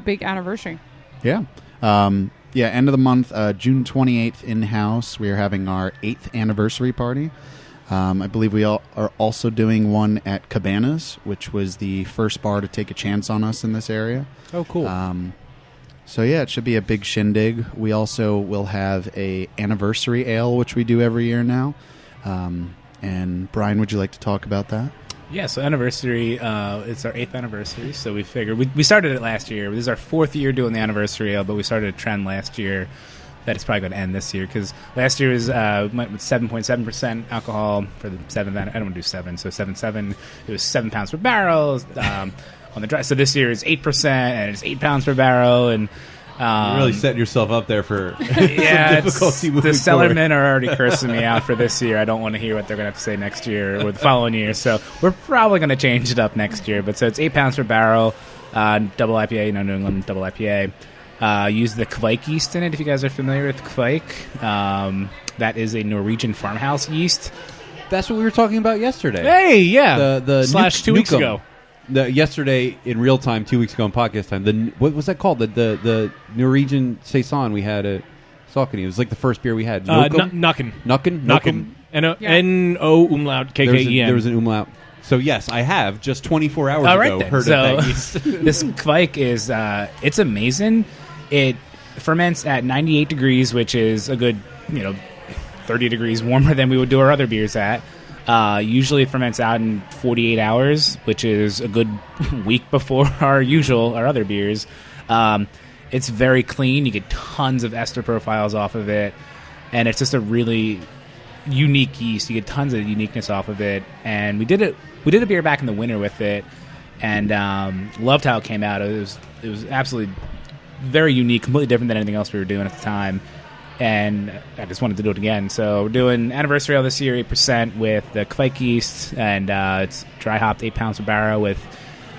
Big anniversary. Yeah. End of the month, June 28th in-house, we are having our 8th anniversary party. I believe we are also doing one at Cabanas, which was the first bar to take a chance on us in this area. Oh, cool. So yeah, it should be a big shindig. We also will have a anniversary ale, which we do every year now. And Brian, would you like to talk about that? Yeah, so anniversary, it's our 8th anniversary, so we figured, we started it last year. This is our 4th year doing the anniversary ale, but we started a trend last year that is probably going to end this year, because last year was went with 7.7% alcohol for the 7th, I don't want to do 7, so 7.7, it was 7 pounds per barrel on the dry. So this year is 8%, and it's 8 pounds per barrel, and You're really setting yourself up there for some difficulty moving the forward. cellarmen are already cursing me out for this year. I don't want to hear what they're going to have to say next year or the following year. So we're probably going to change it up next year. But so it's 8 pounds per barrel, double IPA, New England double IPA. Use the Kvike yeast in it, if you guys are familiar with Kvike. That is a Norwegian farmhouse yeast. That's what we were talking about yesterday. Hey, yeah. The Slash 2 weeks Nukem. ago. Yesterday in real time, 2 weeks ago in podcast time. What was that called? The Norwegian saison we had at Saucony. It was like the first beer we had. Nucken. Nucken. N-O umlaut K-K-E-N. There was an umlaut. So yes, I have just 24 hours ago heard of that yeast. This Kvike is it's amazing. It ferments at 98 degrees, which is a good 30 degrees warmer than we would do our other beers at. Usually it ferments out in 48 hours, which is a good week before our other beers. It's very clean. You get tons of ester profiles off of it, and it's just a really unique yeast. You get tons of uniqueness off of it, and we did a beer back in the winter with it, and loved how it came out. It was absolutely very unique, completely different than anything else we were doing at the time. And I just wanted to do it again. So we're doing anniversary ale this year, 8% with the Kvike yeast, and it's dry hopped 8 pounds per barrel with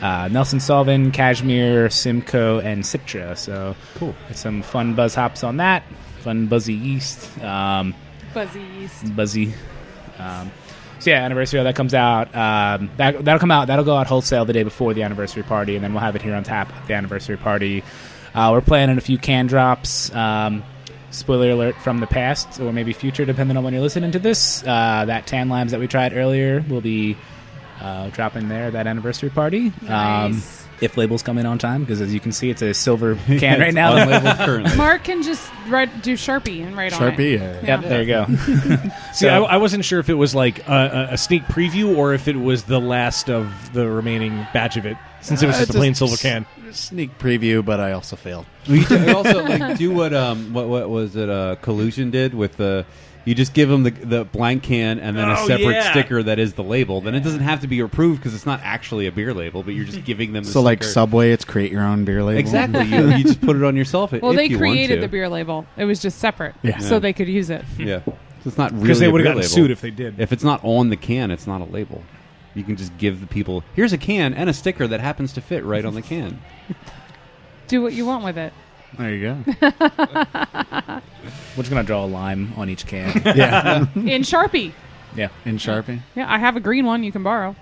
Nelson Sullivan, Cashmere, Simcoe, and Citra. So cool. It's some fun buzz hops on that. Fun buzzy yeast. Buzzy yeast. Buzzy. So yeah, anniversary ale that comes out. That'll come out. That'll go out wholesale the day before the anniversary party, and then we'll have it here on tap at the anniversary party. We're planning a few can drops. Spoiler alert from the past, or maybe future, depending on when you're listening to this. That tan limes that we tried earlier will be dropping there at that anniversary party. Nice. If labels come in on time, because as you can see, it's a silver can right now. Unlabeled currently. Mark can just do Sharpie and write on it. Sharpie, Yep, there you go. See, I wasn't sure if it was like a sneak preview or if it was the last of the remaining batch of it, since it was just a plain silver can. Sneak preview, but I also failed. You also do what was it? Collusion did with the. You just give them the blank can and then a separate sticker that is the label. Then it doesn't have to be approved because it's not actually a beer label, but you're just giving them the So like sticker. Subway, it's create your own beer label. Exactly. You just put it on yourself. Well, if they you want created to. the beer label. It was just separate, Yeah. so they could use it. Yeah. So it's not really Because they a would have beer gotten label. sued if they did. If it's not on the can, it's not a label. You can just give the people, here's a can and a sticker that happens to fit right on the can. Do what you want with it. There you go. We're just going to draw a lime on each can. Yeah. In Sharpie. Yeah. In Sharpie. Yeah, I have a green one you can borrow.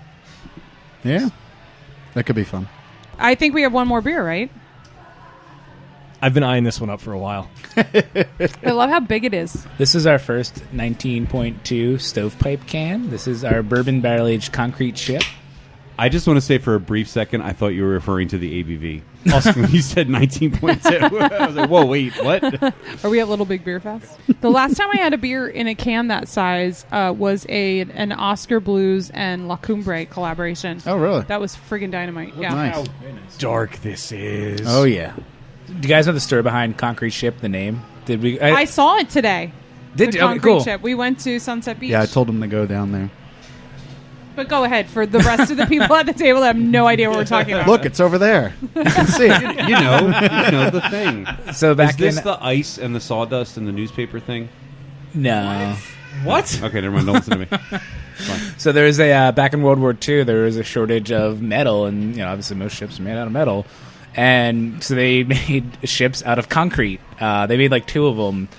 Yeah. That could be fun. I think we have one more beer, right? I've been eyeing this one up for a while. I love how big it is. This is our first 19.2 stovepipe can. This is our bourbon barrel-aged concrete ship. I just want to say for a brief second, I thought you were referring to the ABV. Also, when you said 19.2, I was like, whoa, wait, what? Are we at Little Big Beer Fest? The last time I had a beer in a can that size was an Oscar Blues and La Cumbre collaboration. Oh, really? That was friggin' dynamite. Yeah. Nice. How dark this is. Oh yeah. Do you guys know the story behind Concrete Ship? The name? Did we? I saw it today. Did The you? Okay, Concrete cool. Ship. We went to Sunset Beach. Yeah, I told him to go down there. But go ahead for the rest of the people at the table that have no idea what we're talking about. Look, it's over there. You can see it. You know the thing. So back Is this in the ice and the sawdust and the newspaper thing? no. What? Okay, never mind. Don't listen to me. Fine. So there was a back in World War II. There was a shortage of metal, and obviously most ships are made out of metal. And so they made ships out of concrete. They made like 2 of them,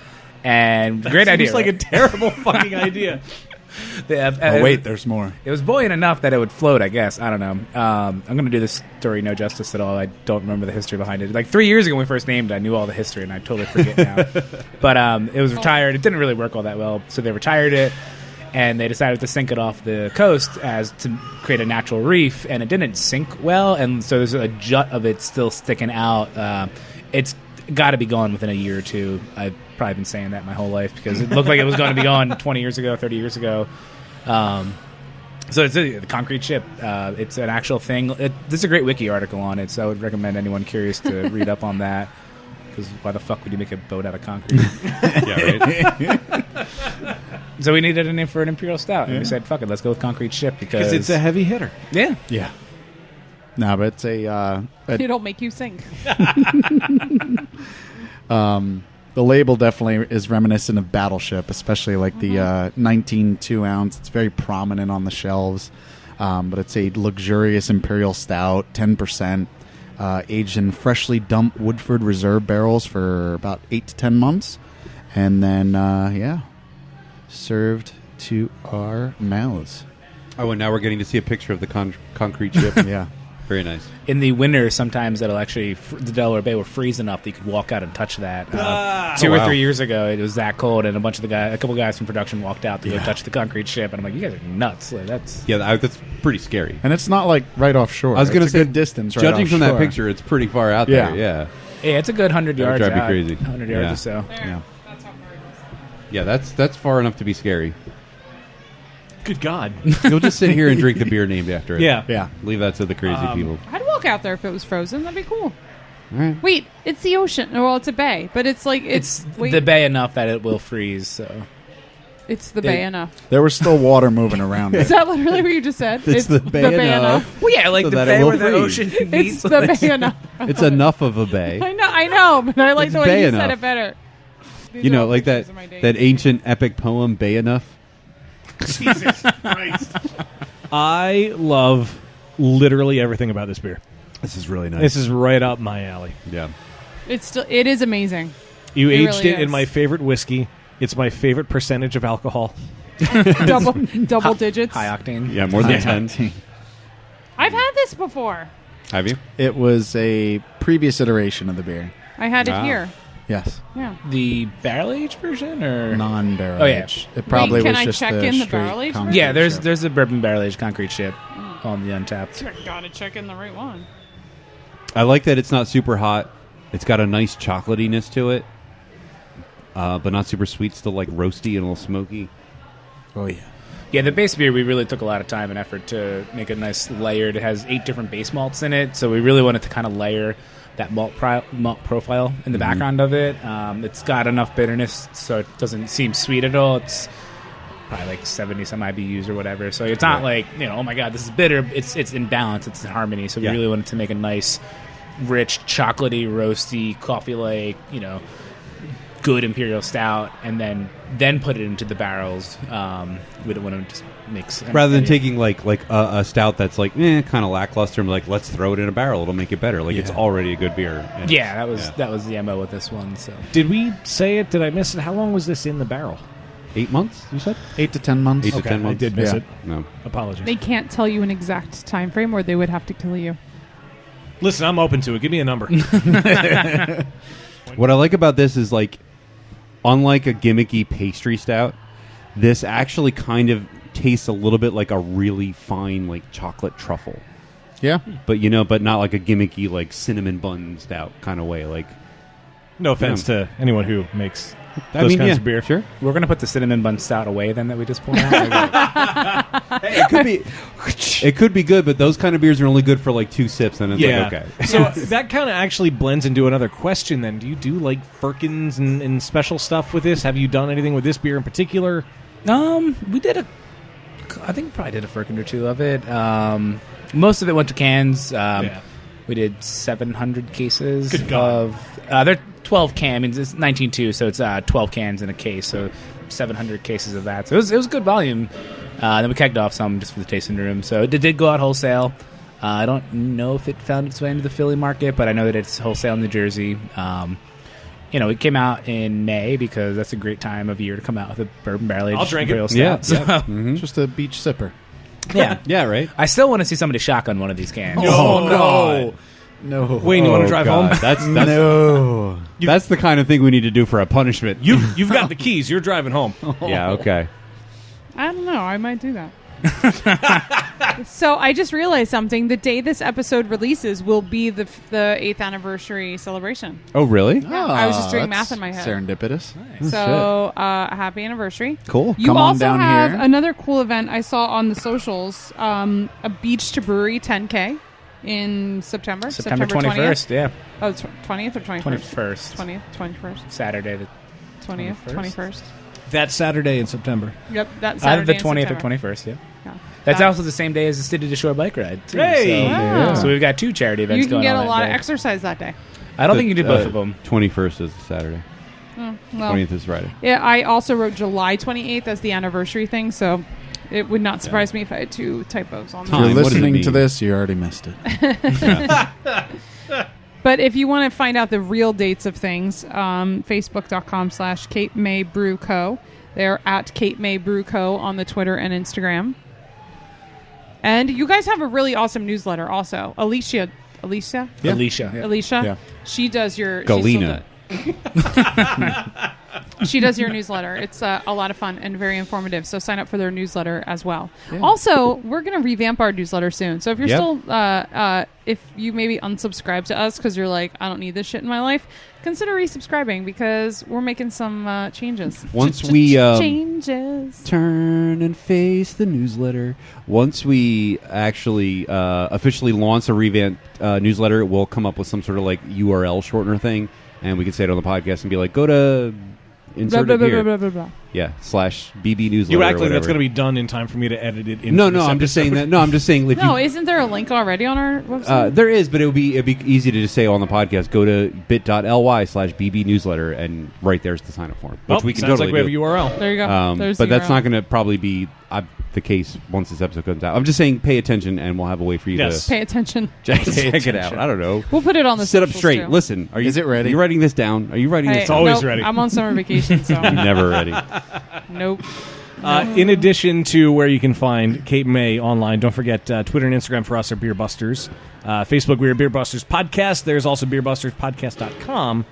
and great idea. Seems like right? a terrible fucking idea. Oh, wait, there's more. It was buoyant enough that it would float, I guess. I don't know. I'm going to do this story no justice at all. I don't remember the history behind it. Like 3 years ago when we first named it, I knew all the history, and I totally forget now. But it was retired. It didn't really work all that well, so they retired it, and they decided to sink it off the coast as to create a natural reef, and it didn't sink well, and so there's a jut of it still sticking out. It's got to be gone within a year or two. I've probably been saying that my whole life because it looked like it was going to be gone 20 years ago, 30 years ago. So it's the Concrete Ship. It's an actual thing. There's a great wiki article on it, so I would recommend anyone curious to read up on that. Because why the fuck would you make a boat out of concrete? Yeah, right. So we needed a name for an Imperial Stout, and we said, fuck it, let's go with Concrete Ship because It's a heavy hitter. Yeah. Yeah. No, but it's It'll make you sing. the label definitely is reminiscent of Battleship, especially like the 19 2-ounce. It's very prominent on the shelves, but it's a luxurious Imperial Stout, 10%, aged in freshly dumped Woodford Reserve barrels for about 8 to 10 months, and then served to our mouths. Oh, and now we're getting to see a picture of the concrete ship. Yeah. Very nice. In the winter, sometimes it'll actually the Delaware Bay will freeze enough that you could walk out and touch that. 2 or 3 years ago, it was that cold, and a couple guys from production walked out to go touch the Concrete Ship, and I'm like, you guys are nuts. Like, that's that's pretty scary. And it's not like right offshore. I was going to It's say, a good distance. Right judging from that offshore. picture, it's pretty far out there. Yeah, it's a good 100 yards. That would drive me out, crazy. 100 yards or so. Yeah. That's how far it is. Yeah, that's far enough to be scary. Good God. You'll just sit here and drink the beer named after it. Yeah. Yeah. Leave that to the crazy people. I'd walk out there if it was frozen. That'd be cool. All right. Wait, it's the ocean. Well, it's a bay, but it's like It's wait, the bay enough that it will freeze. So It's the bay enough. There was still water moving around Is it. that literally what you just said? It's the bay enough. well, yeah, like So the that it bay will where the freeze. ocean It's meets. the bay enough. It's enough of a bay. I know, but I like It's the way bay you enough. said it better. These You are know, all like that pictures of my day. that ancient epic poem, Bay Enough. Jesus Christ. I love literally everything about this beer. This is really nice. This is right up my alley. Yeah. It is amazing. You It aged really it in is. my favorite whiskey. It's my favorite percentage of alcohol. double digits. High octane. Yeah, more than 10. I've had this before. Have you? It was a previous iteration of the beer. I had it Wow. here. Yes. Yeah. The barrel aged version or Non-barrel Oh, yeah. aged. It probably Wait, can was I just check the in the straight barrel aged concrete Yeah, ship. there's a bourbon barrel aged Concrete Ship on the Untapped. Gotta check in the right one. I like that it's not super hot. It's got a nice chocolatiness to it, but not super sweet. Still like roasty and a little smoky. Oh yeah. Yeah, the base beer, we really took a lot of time and effort to make it nice layered. It has 8 different base malts in it, so we really wanted to kind of layer that malt profile in the background of it. It's got enough bitterness, so it doesn't seem sweet at all. It's probably like 70-some IBUs or whatever, so it's not like, oh my god, this is bitter. It's in balance, it's in harmony, so we really wanted to make a nice, rich, chocolatey, roasty, coffee-like, good Imperial Stout, and then put it into the barrels. We don't want to just mix. Rather than taking like a stout that's like kind of lackluster, and like let's throw it in a barrel, it'll make it better. Like it's already a good beer. And Yeah, that was the MO with this one. So Did we say it? Did I miss it? How long was this in the barrel? 8 months, you said? 8 to 10 months. 8 to 10 I months. did miss Yeah. it. No. Apologies. They can't tell you an exact time frame, or they would have to kill you. Listen, I'm open to it. Give me a number. What I like about this is like, unlike a gimmicky pastry stout, this actually kind of tastes a little bit like a really fine like chocolate truffle. Yeah, but but not like a gimmicky like cinnamon bun stout kind of way. Like, no offense to anyone who makes those kinds of beer. Sure, we're gonna put the cinnamon bun stout away then that we just poured out. Hey, it could be good, but those kind of beers are only good for like 2 sips, and it's like okay. So that kind of actually blends into another question. Then, do you do like firkins and special stuff with this? Have you done anything with this beer in particular? We did I think we probably did a firkin or two of it. Most of it went to cans. We did 700 cases of. They're 12 cans. I mean, it's 19.2, so it's 12 cans in a case. So 700 cases of that. So it was good volume. Then we kegged off some just for the tasting room. So it did go out wholesale. I don't know if it found its way into the Philly market, but I know that it's wholesale in New Jersey. It came out in May because that's a great time of year to come out with a bourbon barrel aged I'll drink imperial it. stout. Just a beach sipper. Yeah, yeah, right. I still want to see somebody shotgun one of these cans. No. Wayne, you want to drive home? That's No. That's the kind of thing we need to do for a punishment. You've got the keys. You're driving home. Yeah. Okay. I don't know. I might do that. So I just realized something. The day this episode releases will be the 8th anniversary celebration. Oh, really? Yeah, I was just doing that's math in my head. Serendipitous. So happy anniversary. Cool. You Come on also down have here. another cool event I saw on the socials, a Beach to Brewery 10K in September. September 21st, yeah. Oh, 20th or 21st? 21st. 20th, 21st. Saturday the 20th, 21st. That Saturday in September. Yep, that Either Saturday the 20th or in September. 21st, yeah. Yeah. That's also the same day as the City to Shore bike ride, too. Hey! So, Wow. so we've got 2 charity events You can going get on a lot that of day. exercise that day. I don't think you can do both of them. 21st is Saturday. Well, 20th is Friday. yeah, I also wrote July 28th as the anniversary thing, so it would not surprise me if I had 2 typos on If that. you're What does it listening mean? to this, you already missed it. But if you want to find out the real dates of things, facebook.com/Cape May Brew Co. They're at Cape May Brew Co. on the Twitter and Instagram. And you guys have a really awesome newsletter also. Alicia? Yeah. Alicia? Yeah. She does your... Galena. She does your newsletter. It's a lot of fun and very informative. So sign up for their newsletter as well. Also, we're going to revamp our newsletter soon. So if you're still, if you maybe unsubscribe to us because you're like, I don't need this shit in my life, consider resubscribing because we're making some changes. Once we changes. turn and face the newsletter. Once we actually officially launch a revamped newsletter, we'll come up with some sort of like URL shortener thing, and we can say it on the podcast and be like, go to insert Blah, it blah, here. blah, blah, blah, blah. Yeah, /BB newsletter. You or act like that's whatever. going to be done in time for me to edit it. Into No, this I'm just episode. saying that. No, I'm just saying. If No, you, isn't there a link already on our website? there is, but it'd be easy to just say on the podcast. Go to bit.ly/BB newsletter, and right there's the sign up form, which we can sounds totally like we do. have a URL. There you go. There's But the that's URL. not going to probably be the case once this episode comes out. I'm just saying, pay attention, and we'll have a way for you Yes. to Pay attention. check it out. I don't know. We'll put it on the Sit up socials, straight. too. Listen, are you? Is it ready? Are you writing this down? Are you writing Hey, this down? always nope, ready. I'm on summer vacation, so Never ready. nope. In addition to where you can find Cape May online, don't forget Twitter and Instagram for us are Beer Busters. Facebook, we are Beer Busters Podcast. There's also beerbusterspodcast.com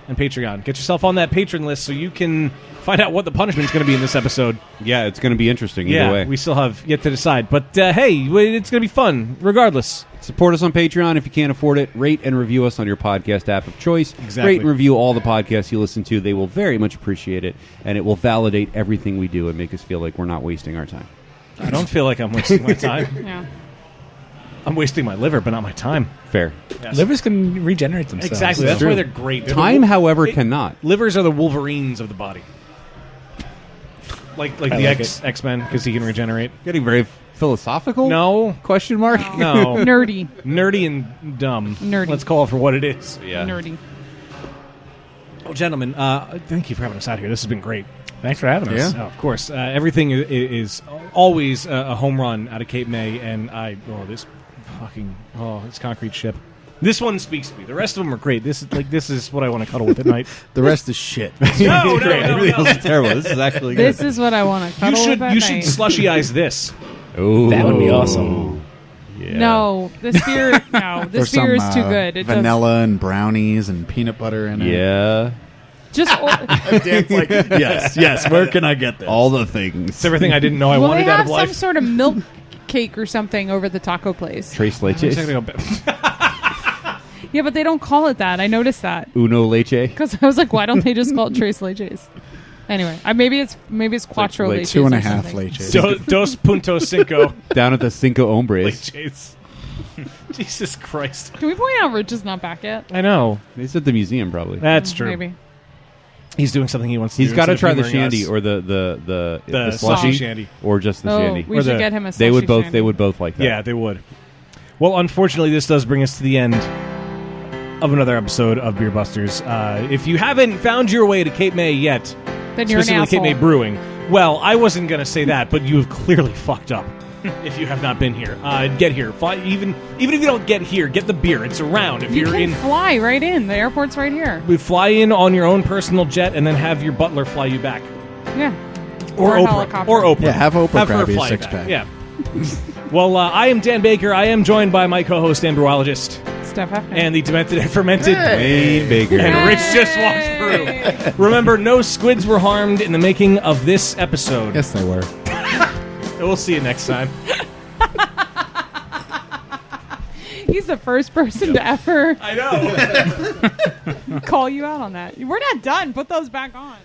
and Patreon. Get yourself on that patron list so you can find out what the punishment's going to be in this episode. Yeah, it's going to be interesting either way. We still have yet to decide. But hey, it's going to be fun regardless. Support us on Patreon if you can't afford it. Rate and review us on your podcast app of choice. Exactly. Rate and review all the podcasts you listen to. They will very much appreciate it, and it will validate everything we do and make us feel like we're not wasting our time. I don't feel like I'm wasting my time. Yeah. I'm wasting my liver, but not my time. Fair. Yes. Livers can regenerate themselves. Exactly. That's True. why they're great. They're Time, the- however, they- cannot. Livers are the Wolverines of the body. Like the like X-Men, because he can regenerate. Getting very philosophical? No. Question mark? No. Nerdy. Nerdy and dumb. Nerdy. Let's call it for what it is. Yeah. Nerdy. Oh, gentlemen, thank you for having us out here. This has been great. Thanks for having us. Oh, of course. Everything is always a home run out of Cape May, and this concrete ship. This one speaks to me. The rest of them are great. This is what I want to cuddle with at night. The rest is shit. No, Everything else is terrible. This is actually good. This is what I want to cuddle with at You night. should slushy-ize this. Ooh. That would be awesome. Yeah. No, this beer. No, this There's beer some is too good. It does- vanilla and brownies and peanut butter in it. Yeah. Just Dan's like, yes. Where can I get this? All the things. It's everything I didn't know I well, wanted they out have of life. some sort of milk cake or something over the taco place. Trace leche. Yeah, but they don't call it that. I noticed that Uno leche. because I was like, why don't they just call it tres leches? Anyway, maybe it's cuatro like leches. 2.5 or something. leches. Dos puntos cinco Down at the Cinco Hombres. leches. Jesus Christ. Can we point out Rich is not back yet? I know. It's at the museum, probably. That's true. Maybe. He's doing something he wants to do. He's got to instead of try the humoring shandy us. or the The slushy shandy. or just the shandy. We Or should the- get him a They would slushy both. shandy. They would both like that. Yeah, they would. Well, unfortunately, this does bring us to the end of another episode of Beer Busters. If you haven't found your way to Cape May yet, Then you're an specifically Cape May asshole. Brewing, well, I wasn't going to say that, but you have clearly fucked up if you have not been here. Get here. Even if you don't get here, get the beer. It's around. If You you're can in, fly right in. The airport's right here. we fly in on your own personal jet and then have your butler fly you back. Yeah. Or a Oprah. helicopter. Or Oprah. Yeah, have Oprah her grab you a fly six back. pack. Yeah. Well, I am Dan Baker. I am joined by my co-host and brewologist Steph Hefner. and the demented and fermented Wayne Baker. And Rich just walked through. Remember, no squids were harmed in the making of this episode. Yes, they were. We'll see you next time. He's the first person to ever I know. call you out on that. We're not done. Put those back on.